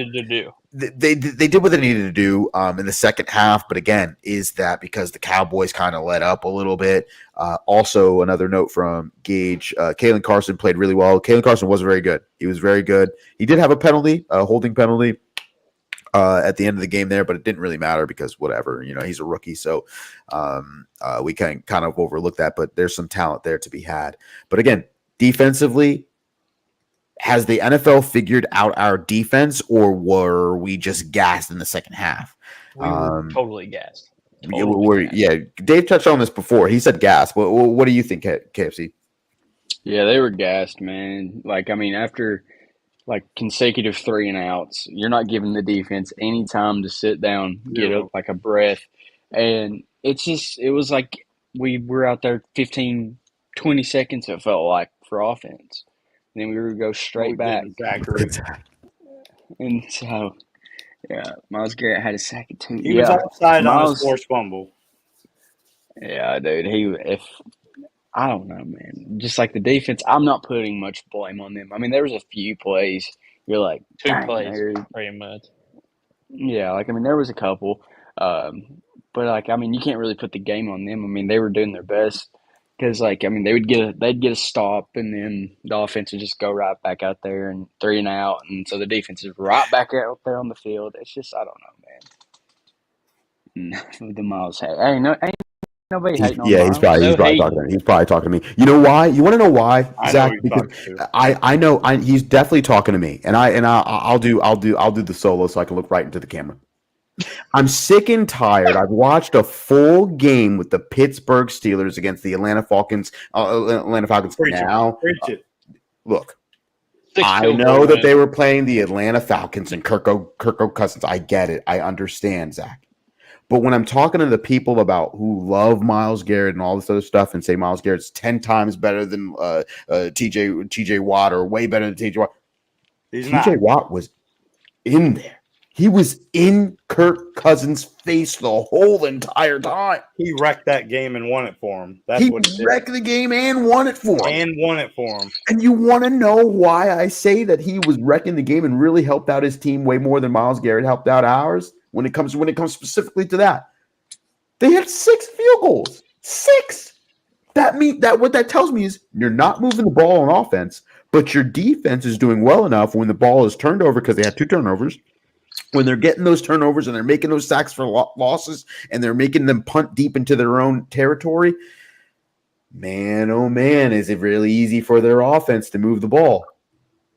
They did what they needed to do in the second half, but again, is that because the Cowboys kind of let up a little bit? Also, another note from Gage, Kalen Carson played really well. Kalen Carson wasn't very good. He was very good. He did have a penalty, a holding penalty at the end of the game there, but it didn't really matter because whatever, he's a rookie, so we can kind of overlook that, but there's some talent there to be had. But again, defensively, has the NFL figured out our defense, or were we just gassed in the second half? We were totally gassed. Dave touched on this before. He said gas. What do you think, KFC? Yeah, they were gassed, man. After consecutive 3 and outs, you're not giving the defense any time to sit down, get up like a breath. And it was like we were out there 15, 20 seconds, it felt like, for offense. And then we would go straight back. Exactly. And so, yeah, Myles Garrett had a sack of 2. He was outside on his forced fumble. Yeah, dude. I don't know, man. Just like the defense, I'm not putting much blame on them. There was a few plays. You're like, 2 plays, pretty much. Yeah, there was a couple. But, you can't really put the game on them. They were doing their best. Because, they'd get a stop, and then the offense would just go right back out there and 3 and out. And so the defense is right back out there on the field. It's just, I don't know, man. The Myles hat. Ain't nobody hating on Myles. He's probably talking to me. He's probably talking to me. You know why? You want to know why, Zach? I know he's definitely talking to me, and I'll do the solo so I can look right into the camera. I'm sick and tired. I've watched a full game with the Pittsburgh Steelers against the Atlanta Falcons. Now, look, I know that they were playing the Atlanta Falcons and Kirk Cousins. I get it. I understand, Zach. But when I'm talking to the people about who love Myles Garrett and all this other stuff and say Myles Garrett's 10 times better than TJ Watt, or way better than TJ Watt, TJ Watt was in there. He was in Kirk Cousins' face the whole entire time. He wrecked that game and won it for him. He wrecked the game and won it for him. And you want to know why I say that he was wrecking the game and really helped out his team way more than Myles Garrett helped out ours when it comes specifically to that? They had 6 field goals. 6. What that tells me is you're not moving the ball on offense, but your defense is doing well enough when the ball is turned over, because they had 2 turnovers. When they're getting those turnovers and they're making those sacks for losses and they're making them punt deep into their own territory, man, oh man, is it really easy for their offense to move the ball.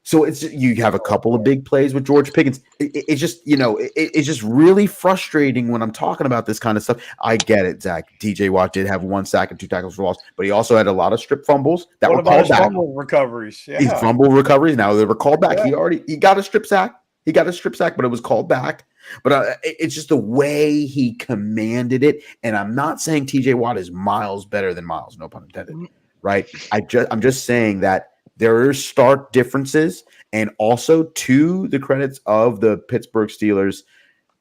So you have a couple of big plays with George Pickens. It's just, it's just really frustrating when I'm talking about this kind of stuff. I get it, Zach. TJ Watt did have 1 sack and 2 tackles for loss, but he also had a lot of strip fumbles that were called back. Fumble recoveries. Yeah. His fumble recoveries. Now they were called back. Yeah. He got a strip sack. But it was called back. But it's just the way he commanded it. And I'm not saying TJ Watt is miles better than Myles, no pun intended, right? I'm just saying that there are stark differences. And also, to the credits of the Pittsburgh Steelers,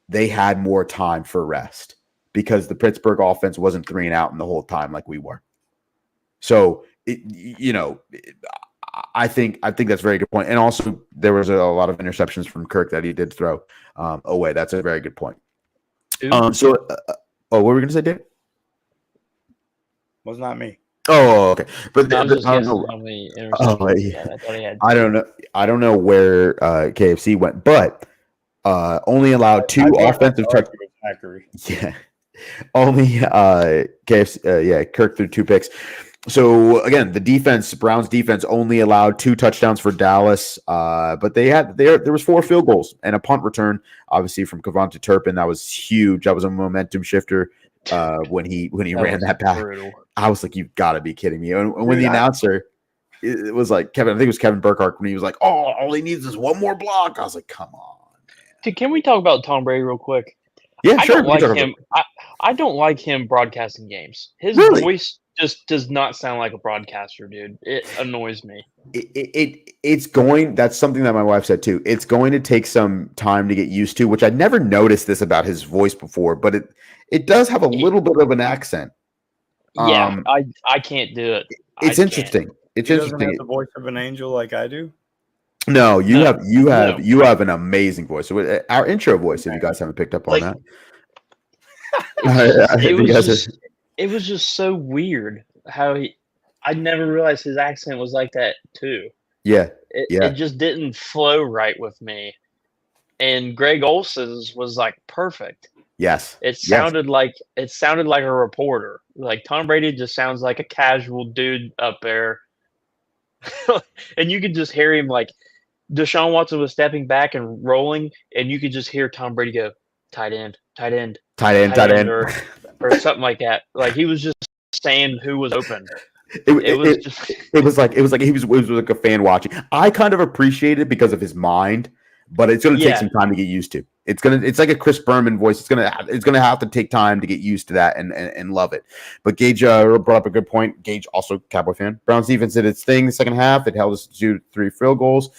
they had more time for rest because the Pittsburgh offense wasn't 3 and out in the whole time like we were. So, I think that's a very good point. And also, there was a lot of interceptions from Kirk that he did throw away. That's a very good point. Two? What were we going to say, Dave? Was not me. Oh, okay. But No, I was just I don't guessing know. how many interceptions he Yeah. had. I thought he had I don't know. I don't know where KFC went, but only allowed two offensive touchdowns. Yeah, only KFC. Kirk threw 2 picks. So again, the Browns defense only allowed 2 touchdowns for Dallas, but there was 4 field goals and a punt return, obviously from Kevonta Turpin. That was huge. That was a momentum shifter when he ran that back. Brutal. I was like, you've got to be kidding me. And when the announcer, it was like I think it was Kevin Burkhardt when he was like, "Oh, all he needs is one more block." I was like, "Come on." Dude, can we talk about Tom Brady real quick? Yeah, I sure. don't like him. I don't like him broadcasting games. His voice just does not sound like a broadcaster, dude. It annoys me. It's going. That's something that my wife said too. It's going to take some time to get used to, which I never noticed this about his voice before, but it does have a little bit of an accent. Yeah, I can't do it. It's interesting. It's he interesting. Doesn't have the voice of an angel like I do. No, you have an amazing voice. So our intro voice, if you guys haven't picked up on that. It was just so weird how I never realized his accent was like that too. Yeah. It just didn't flow right with me. And Greg Olson's was like perfect. Yes. It sounded like a reporter. Like Tom Brady just sounds like a casual dude up there. And you could just hear him like Deshaun Watson was stepping back and rolling, and you could just hear Tom Brady go, tight end, or something like that. Like he was just saying who was open. It was like he was like a fan watching. I kind of appreciate it because of his mind, but it's going to take some time to get used to. It's like a Chris Berman voice. It's gonna have to take time to get used to that and love it. But Gage brought up a good point. Gage, also Cowboy fan. Browns defense did its thing the second half. It held us to 3 field goals.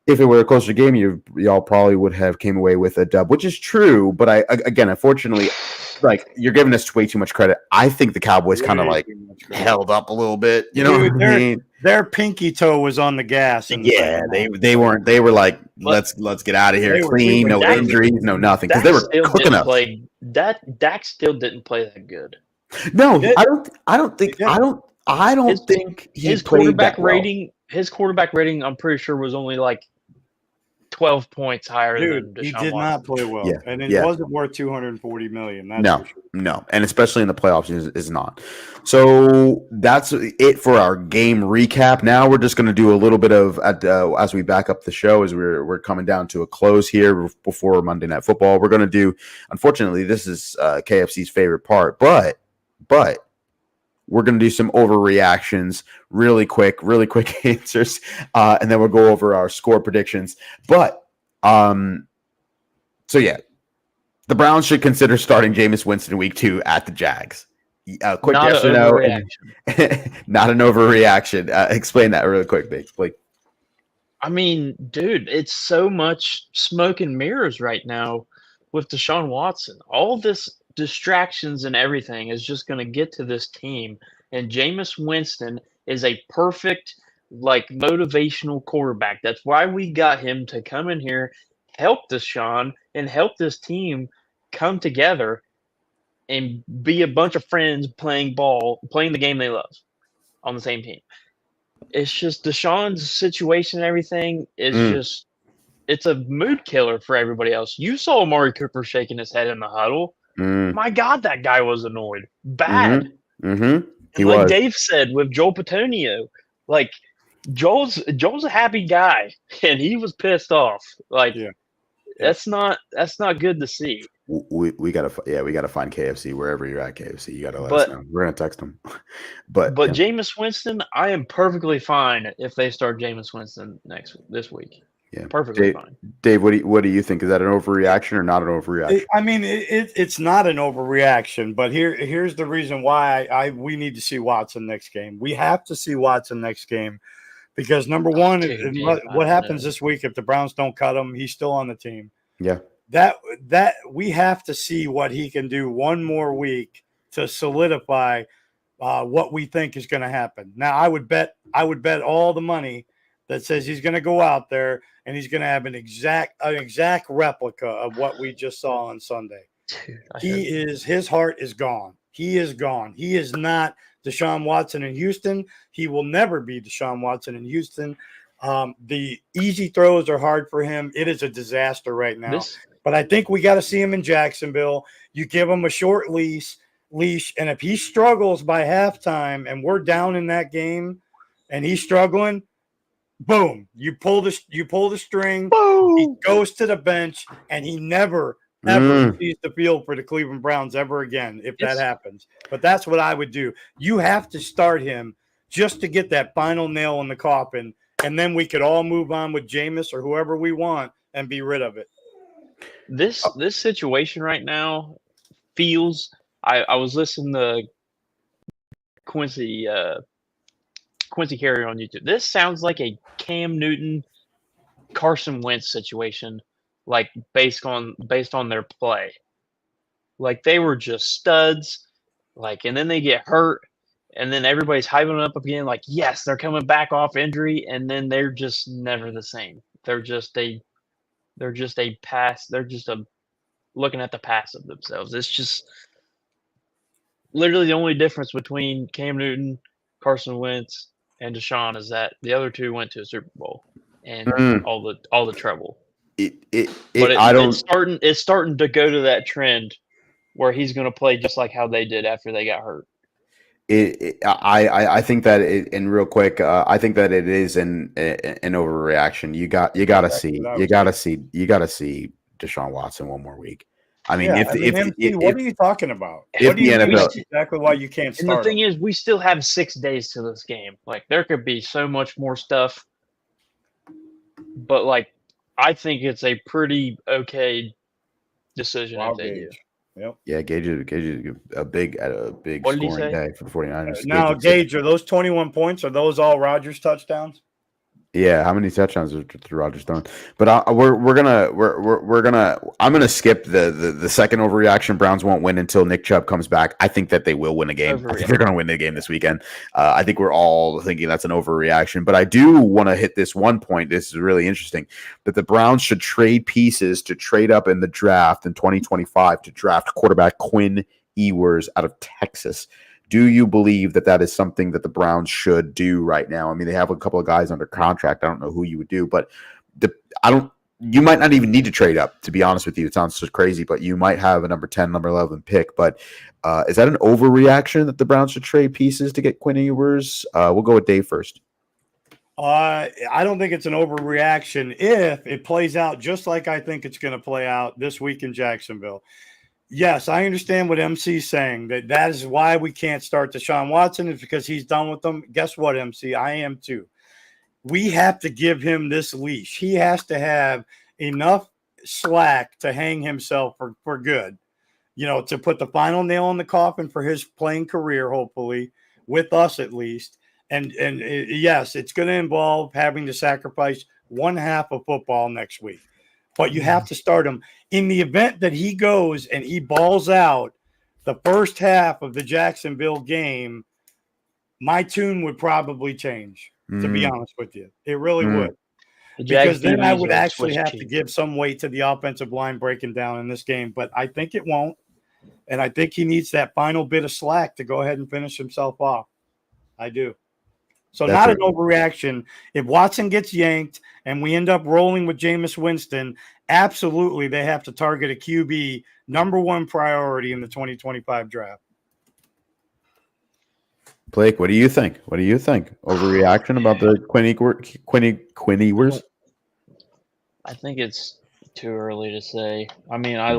If it were a closer game, y'all probably would have came away with a dub, which is true. But unfortunately, like you're giving us way too much credit. I think the Cowboys kind of like held up a little bit. You know what I mean? Their pinky toe was on the gas. Yeah, they weren't. They were like, let's get out of here clean, no injuries, no nothing, because they were cooking up. Dak still didn't play that good. No, I don't think his quarterback rating. His quarterback rating, I'm pretty sure, was only like 12 points higher than Deshaun he did not play well, and it wasn't worth $240 million. No, and especially in the playoffs is not. So that's it for our game recap. Now we're just going to do a little bit of as we back up the show as we're coming down to a close here before Monday Night Football. We're going to do. Unfortunately, this is KFC's favorite part, but we're going to do some overreactions, really quick answers, and then we'll go over our score predictions. But, the Browns should consider starting Jameis Winston week 2 at the Jags. Quick yes or no. Not an overreaction. Explain that really quick, Blake. I mean, dude, it's so much smoke and mirrors right now with Deshaun Watson. All this distractions and everything is just going to get to this team, and Jameis Winston is a perfect motivational quarterback. That's why we got him to come in here, help Deshaun, and help this team come together and be a bunch of friends playing the game they love on the same team. It's just Deshaun's situation and everything is just it's a mood killer for everybody else. You saw Amari Cooper shaking his head in the huddle. My God, that guy was annoyed. Bad. He was. Dave said with Joel Petonio, Joel's a happy guy, and he was pissed off. That's not good to see. We gotta find KFC wherever you're at. KFC, you gotta let us know. We're gonna text them. But Jameis Winston, I am perfectly fine if they start Jameis Winston this week. Yeah, perfectly fine. Dave, what do you think? Is that an overreaction or not an overreaction? I mean, it's not an overreaction, but here's the reason why we need to see Watson next game. We have to see Watson next game because number one, what happens this week if the Browns don't cut him? He's still on the team. Yeah, that we have to see what he can do one more week to solidify what we think is going to happen. Now, I would bet all the money that says he's going to go out there and he's going to have an exact replica of what we just saw on Sunday. Dude, his heart is gone. He is gone. He is not Deshaun Watson in Houston. He will never be Deshaun Watson in Houston. The easy throws are hard for him. It is a disaster right now. But I think we got to see him in Jacksonville. You give him a short leash, and if he struggles by halftime and we're down in that game and he's struggling, boom, you pull the string, boom. He goes to the bench, and he never ever sees the field for the Cleveland Browns ever again if that happens. But that's what I would do. You have to start him just to get that final nail in the coffin, and then we could all move on with Jameis or whoever we want and be rid of it. This situation right now feels. I was listening to Quincy Carrier on YouTube. This sounds like a Cam Newton, Carson Wentz situation, like based on their play. Like they were just studs, like, and then they get hurt, and then everybody's hyping them up again, like, yes, they're coming back off injury, and then they're just never the same. They're just a pass. They're just looking at the pass of themselves. It's just literally the only difference between Cam Newton, Carson Wentz, and Deshaun is that the other two went to a Super Bowl and all the trouble. It's starting to go to that trend where he's going to play just like how they did after they got hurt. I think that and real quick, I think that it is an overreaction. You got to see Deshaun Watson one more week. I mean, what are you talking about? If the NFL, exactly why you can't start. And the thing is, we still have 6 days to this game. Like there could be so much more stuff, but like I think it's a pretty okay decision if they do. Yep. Yeah, Gage is a big scoring day for the 49ers. Now, Gage, are those 21 points? Are those all Rodgers touchdowns? Yeah, how many touchdowns are Rodgers throwing? But I'm gonna skip the second overreaction. Browns won't win until Nick Chubb comes back. I think that they will win a game. I think they're gonna win the game this weekend. I think we're all thinking that's an overreaction. But I do want to hit this one point. This is really interesting. That the Browns should trade pieces to trade up in the draft in 2025 to draft quarterback Quinn Ewers out of Texas. Do you believe that is something that the Browns should do right now? I mean, they have a couple of guys under contract. I don't know who you would do, but you might not even need to trade up, to be honest with you. It sounds so crazy, but you might have a number 10, number 11 pick. But is that an overreaction that the Browns should trade pieces to get Quinn Ewers? We'll go with Dave first. I don't think it's an overreaction if it plays out just like I think it's going to play out this week in Jacksonville. Yes, I understand what MC's saying. That is why we can't start Deshaun Watson is because he's done with them. Guess what, MC? I am too. We have to give him this leash. He has to have enough slack to hang himself for good, to put the final nail in the coffin for his playing career, hopefully, with us at least. And yes, it's going to involve having to sacrifice one half of football next week. But you have to start him. In the event that he goes and he balls out the first half of the Jacksonville game, my tune would probably change, to be honest with you. It really would. Because then I would actually have to give some weight to the offensive line breaking down in this game. But I think it won't. And I think he needs that final bit of slack to go ahead and finish himself off. I do. So an overreaction. If Watson gets yanked and we end up rolling with Jameis Winston, absolutely they have to target a QB number 1 priority in the 2025 draft. Blake, what do you think? Overreaction about the Quinn Ewers? I think it's too early to say. I mean, I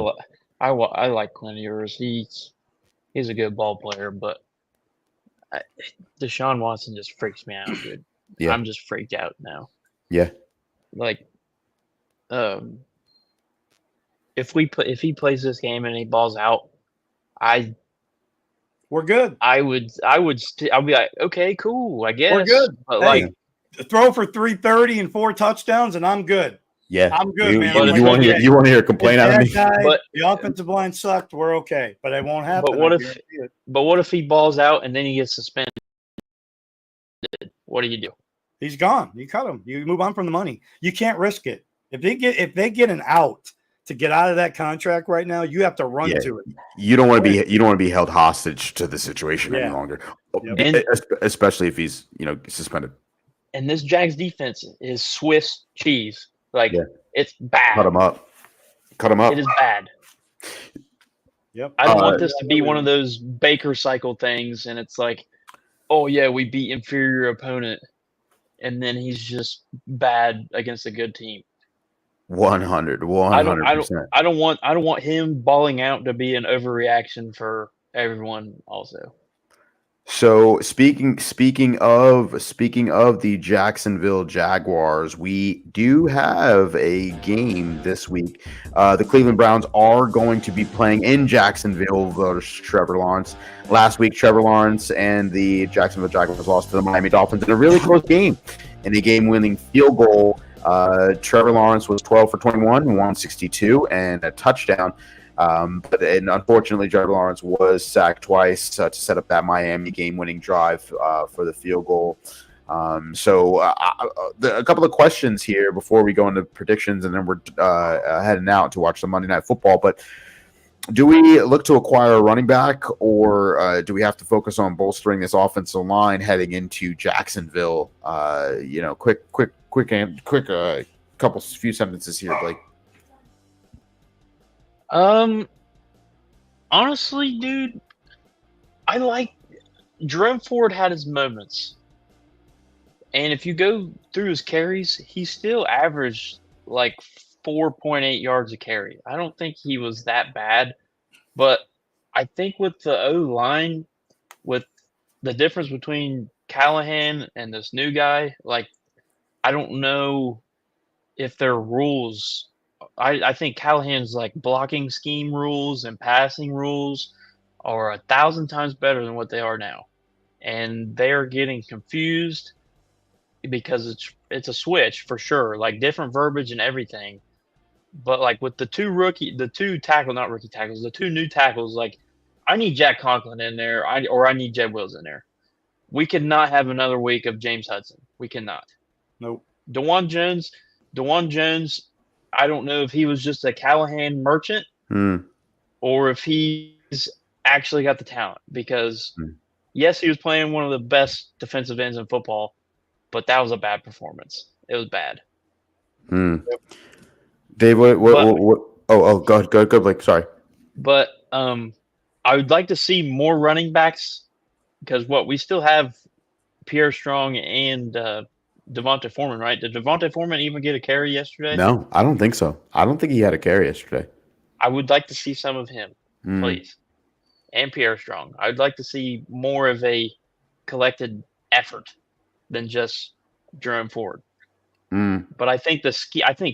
like Quinn Ewers. He's a good ball player, but Deshaun Watson just freaks me out, dude. Yeah. I'm just freaked out now. Yeah. Like, if he plays this game and he balls out, we're good. I'll be like, okay, cool, I guess. We're good. But throw for 330 and 4 touchdowns, and I'm good. Yeah, I'm good, man. You want to hear a complaint out of me? But the offensive line sucked. We're okay, but it won't happen. But what if he balls out and then he gets suspended? What do you do? He's gone. You cut him. You move on from the money. You can't risk it. If they get an out to get out of that contract right now, you have to run Yeah. to it. You don't want to be held hostage to the situation any longer, And- especially if he's suspended. And this Jags defense is Swiss cheese. Like, it's bad. Cut him up. It is bad. Yep. I don't want this to be one of those Baker cycle things, and it's like, oh yeah, we beat inferior opponent, and then he's just bad against a good team. 100%. I don't want him balling out to be an overreaction for everyone also. So speaking of the Jacksonville Jaguars, we do have a game this week. The Cleveland Browns are going to be playing in Jacksonville versus Trevor Lawrence. Last week, Trevor Lawrence and the Jacksonville Jaguars lost to the Miami Dolphins in a really close game. In a game-winning field goal, Trevor Lawrence was 12 for 21, 162, and a touchdown. But unfortunately, Trevor Lawrence was sacked twice to set up that Miami game-winning drive for the field goal. So a couple of questions here before we go into predictions, and then we're heading out to watch the Monday Night Football. But do we look to acquire a running back, or do we have to focus on bolstering this offensive line heading into Jacksonville? Quick few sentences here, Blake. Honestly, dude, I like Jerome Ford had his moments. And if you go through his carries, he still averaged like 4.8 yards a carry. I don't think he was that bad. But I think with the O-line, with the difference between Callahan and this new guy, like, I don't know if their rules – I think Callahan's like blocking scheme rules and passing rules are 1,000 times better than what they are now. And they are getting confused because it's a switch for sure, like different verbiage and everything. But like with the two new tackles, like I need Jack Conklin in there, I need Jed Wills in there. We could not have another week of James Hudson. We cannot. Nope. DeJuan Jones, I don't know if he was just a Callahan merchant or if he's actually got the talent because, yes, he was playing one of the best defensive ends in football, but that was a bad performance. It was bad. Dave, what? Oh, go ahead, Blake. Sorry. But I would like to see more running backs because we still have Pierre Strong and Devontae Foreman, right? Did Devontae Foreman even get a carry yesterday? No, I don't think so. I don't think he had a carry yesterday. I would like to see some of him, please. And Pierre Strong. I would like to see more of a collected effort than just Jerome Ford. But I think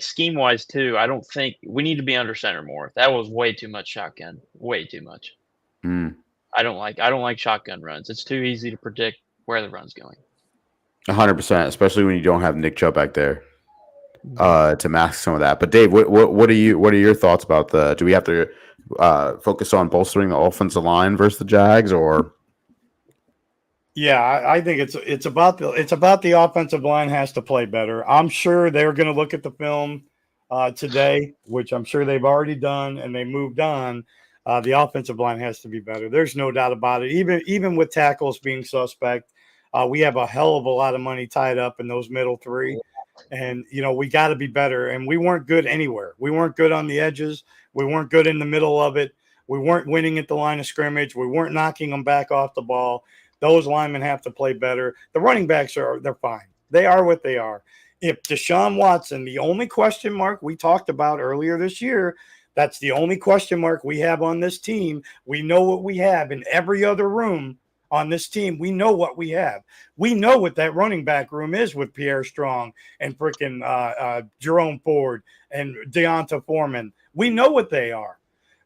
scheme-wise too, I don't think we need to be under center more. That was way too much shotgun. Way too much. I don't like shotgun runs. It's too easy to predict where the run's going. 100%, especially when you don't have Nick Chubb back there to mask some of that. But Dave, what are your thoughts about do we have to focus on bolstering the offensive line versus the Jags, or? Yeah, I think it's about the offensive line has to play better. I'm sure they're going to look at the film today, which I'm sure they've already done, and they moved on. The offensive line has to be better. There's no doubt about it. Even with tackles being suspect, we have a hell of a lot of money tied up in those middle three. And, we got to be better. And we weren't good anywhere. We weren't good on the edges. We weren't good in the middle of it. We weren't winning at the line of scrimmage. We weren't knocking them back off the ball. Those linemen have to play better. The running backs they're fine. They are what they are. If Deshaun Watson, the only question mark we talked about earlier this year, that's the only question mark we have on this team. We know what we have in every other room on this team. We know what we have. We know what that running back room is with Pierre Strong and freaking Jerome Ford and Deonta Foreman. We know what they are.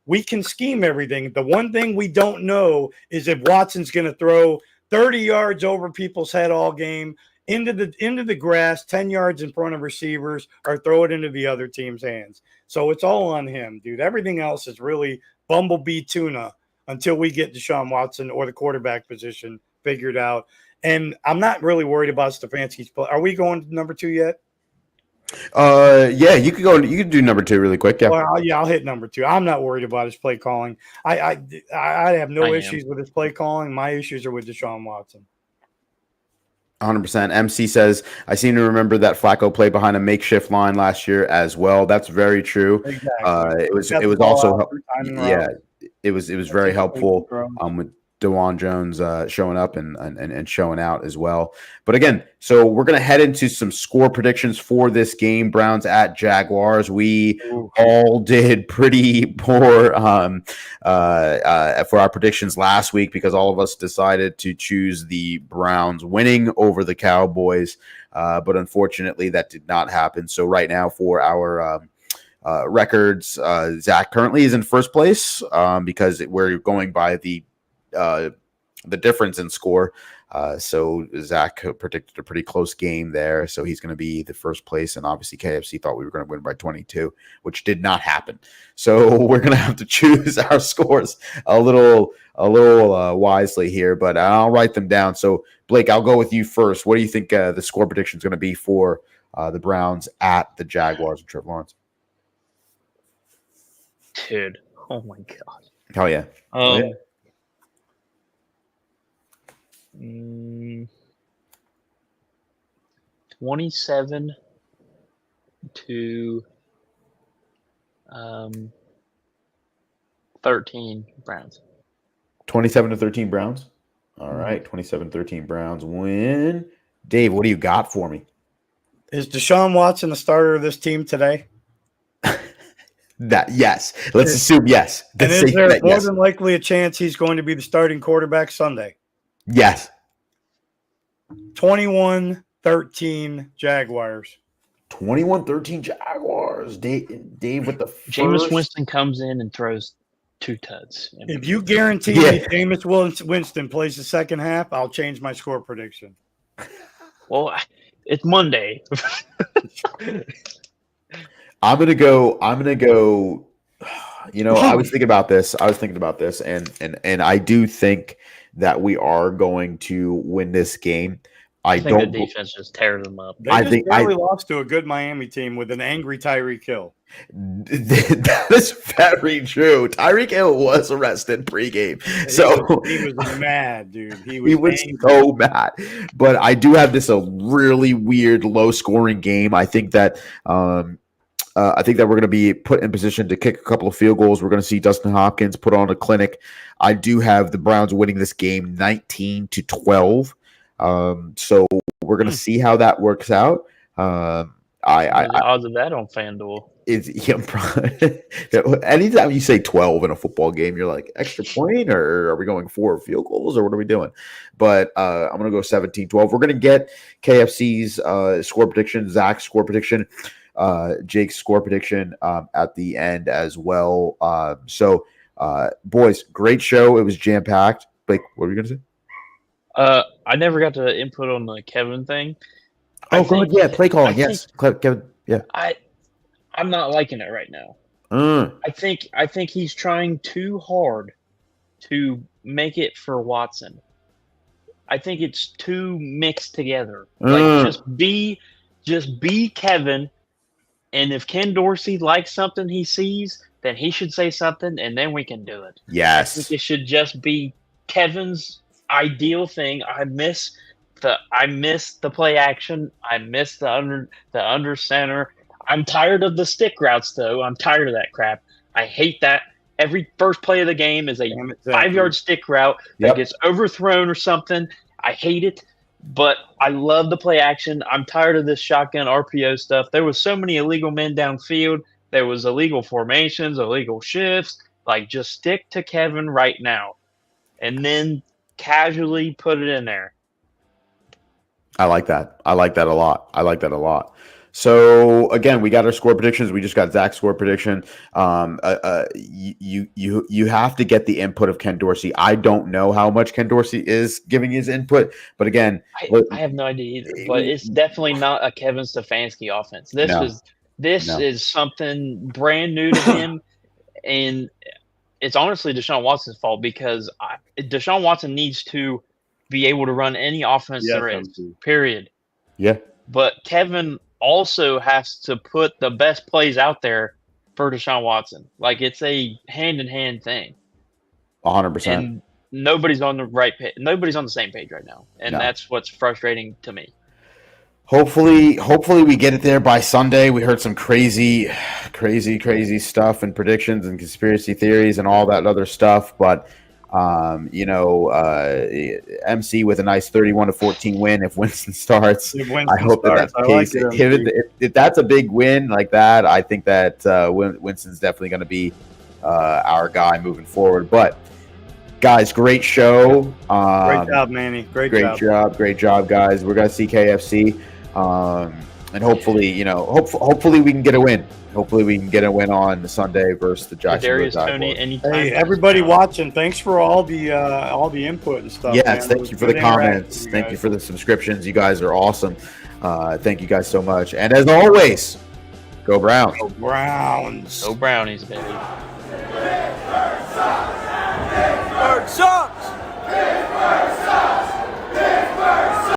We can scheme everything. The one thing we don't know is if Watson's going to throw 30 yards over people's head all game into the grass, 10 yards in front of receivers, or throw it into the other team's hands. So it's all on him, dude. Everything else is really bumblebee tuna until we get Deshaun Watson or the quarterback position figured out. And I'm not really worried about Stefanski's play. Are we going to number 2 yet? Yeah, you could go. You could do number 2 really quick. Yeah. Well, I'll hit number 2. I'm not worried about his play calling. I have no I am. issues with his play calling. My issues are with Deshaun Watson. 100%. MC says, I seem to remember that Flacco played behind a makeshift line last year as well. That's very true. Exactly. It was also it was very helpful with DeJuan Jones showing up and showing out as well. But again, so we're going to head into some score predictions for this game, Browns at Jaguars. We all did pretty poor for our predictions last week because all of us decided to choose the Browns winning over the Cowboys. But unfortunately, that did not happen. So right now for our records, Zach currently is in first place because we're going by the difference in score. So Zach predicted a pretty close game there. So he's going to be the first place. And obviously KFC thought we were going to win by 22, which did not happen. So we're going to have to choose our scores a little wisely here, but I'll write them down. So Blake, I'll go with you first. What do you think the score prediction is going to be for the Browns at the Jaguars and Trevor Lawrence? Dude, oh my God. Oh yeah. Yeah. 27 to 13 Browns. 27-13 Browns. All right, 27-13 Browns win. Dave, what do you got for me? Is Deshaun Watson the starter of this team today? Yes. Let's assume yes. And is there more than likely a chance he's going to be the starting quarterback Sunday? Yes. 21-13 Jaguars. 21-13 Jaguars. Dave with the first. Jameis Winston comes in and throws 2 tuds. If you guarantee me Jameis Winston plays the second half, I'll change my score prediction. Well, it's Monday. I'm gonna go. You know, I was thinking about this, and I do think that we are going to win this game. I think the defense just tears them up. They barely lost to a good Miami team with an angry Tyreek Hill. That is very true. Tyreek Hill was arrested pregame, so he was mad, dude. He was so mad. But I do have this a really weird, low-scoring game. I think that we're going to be put in position to kick a couple of field goals. We're going to see Dustin Hopkins put on a clinic. I do have the Browns winning this game 19-12. So we're going to see how that works out. The odds of that on FanDuel. Anytime you say 12 in a football game, you're like, extra point, or are we going 4 field goals, or what are we doing? But I'm going to go 17-12. We're going to get KFC's score prediction, Zach's score prediction, Jake's score prediction at the end as well. So, boys, great show. It was jam-packed. Blake, what were you going to say? I never got to input on the Kevin thing. Oh, go ahead. Yeah, play calling. Yes, Kevin. Yeah. I'm not liking it right now. I think he's trying too hard to make it for Watson. I think it's too mixed together. Like just be Kevin, and if Ken Dorsey likes something he sees, then he should say something, and then we can do it. Yes. I think it should just be Kevin's ideal thing. I miss the play action. I miss the under center. I'm tired of the stick routes, though. I'm tired of that crap. I hate that. Every first play of the game is a 5-yard stick route that gets overthrown or something. I hate it, but I love the play action. I'm tired of this shotgun RPO stuff. There was so many illegal men downfield. There was illegal formations, illegal shifts. Like, just stick to Kevin right now, and then casually put it in there. I like that. I like that a lot. So again, we got our score predictions. We just got Zach's score prediction. You have to get the input of Ken Dorsey. I don't know how much Ken Dorsey is giving his input, but again, I have no idea either. But it's definitely not a Kevin Stefanski offense. This is something brand new to him, and it's honestly Deshaun Watson's fault because Deshaun Watson needs to be able to run any offense there is. Period. Yeah. But Kevin also has to put the best plays out there for Deshaun Watson. Like, it's a hand-in-hand thing. 100%. And nobody's on the right page. Nobody's on the same page right now. And No. that's what's frustrating to me. Hopefully we get it there by Sunday. We heard some crazy stuff and predictions and conspiracy theories and all that other stuff. But, MC with a nice 31-14 win if Winston starts. I hope that's the case. If that's a big win like that, I think that Winston's definitely going to be our guy moving forward. But, guys, great show. Great job, Manny. Great job, guys. We're going to see KFC. And hopefully, hopefully we can get a win. Hopefully we can get a win on Sunday versus the Jacksonville Jaguars. Hey, everybody watching, thanks for all the input and stuff. Yes, thank you for the comments. Thank you for the subscriptions. You guys are awesome. Thank you guys so much. And as always, go Browns. Go Browns. Go Brownies, baby. Birds up!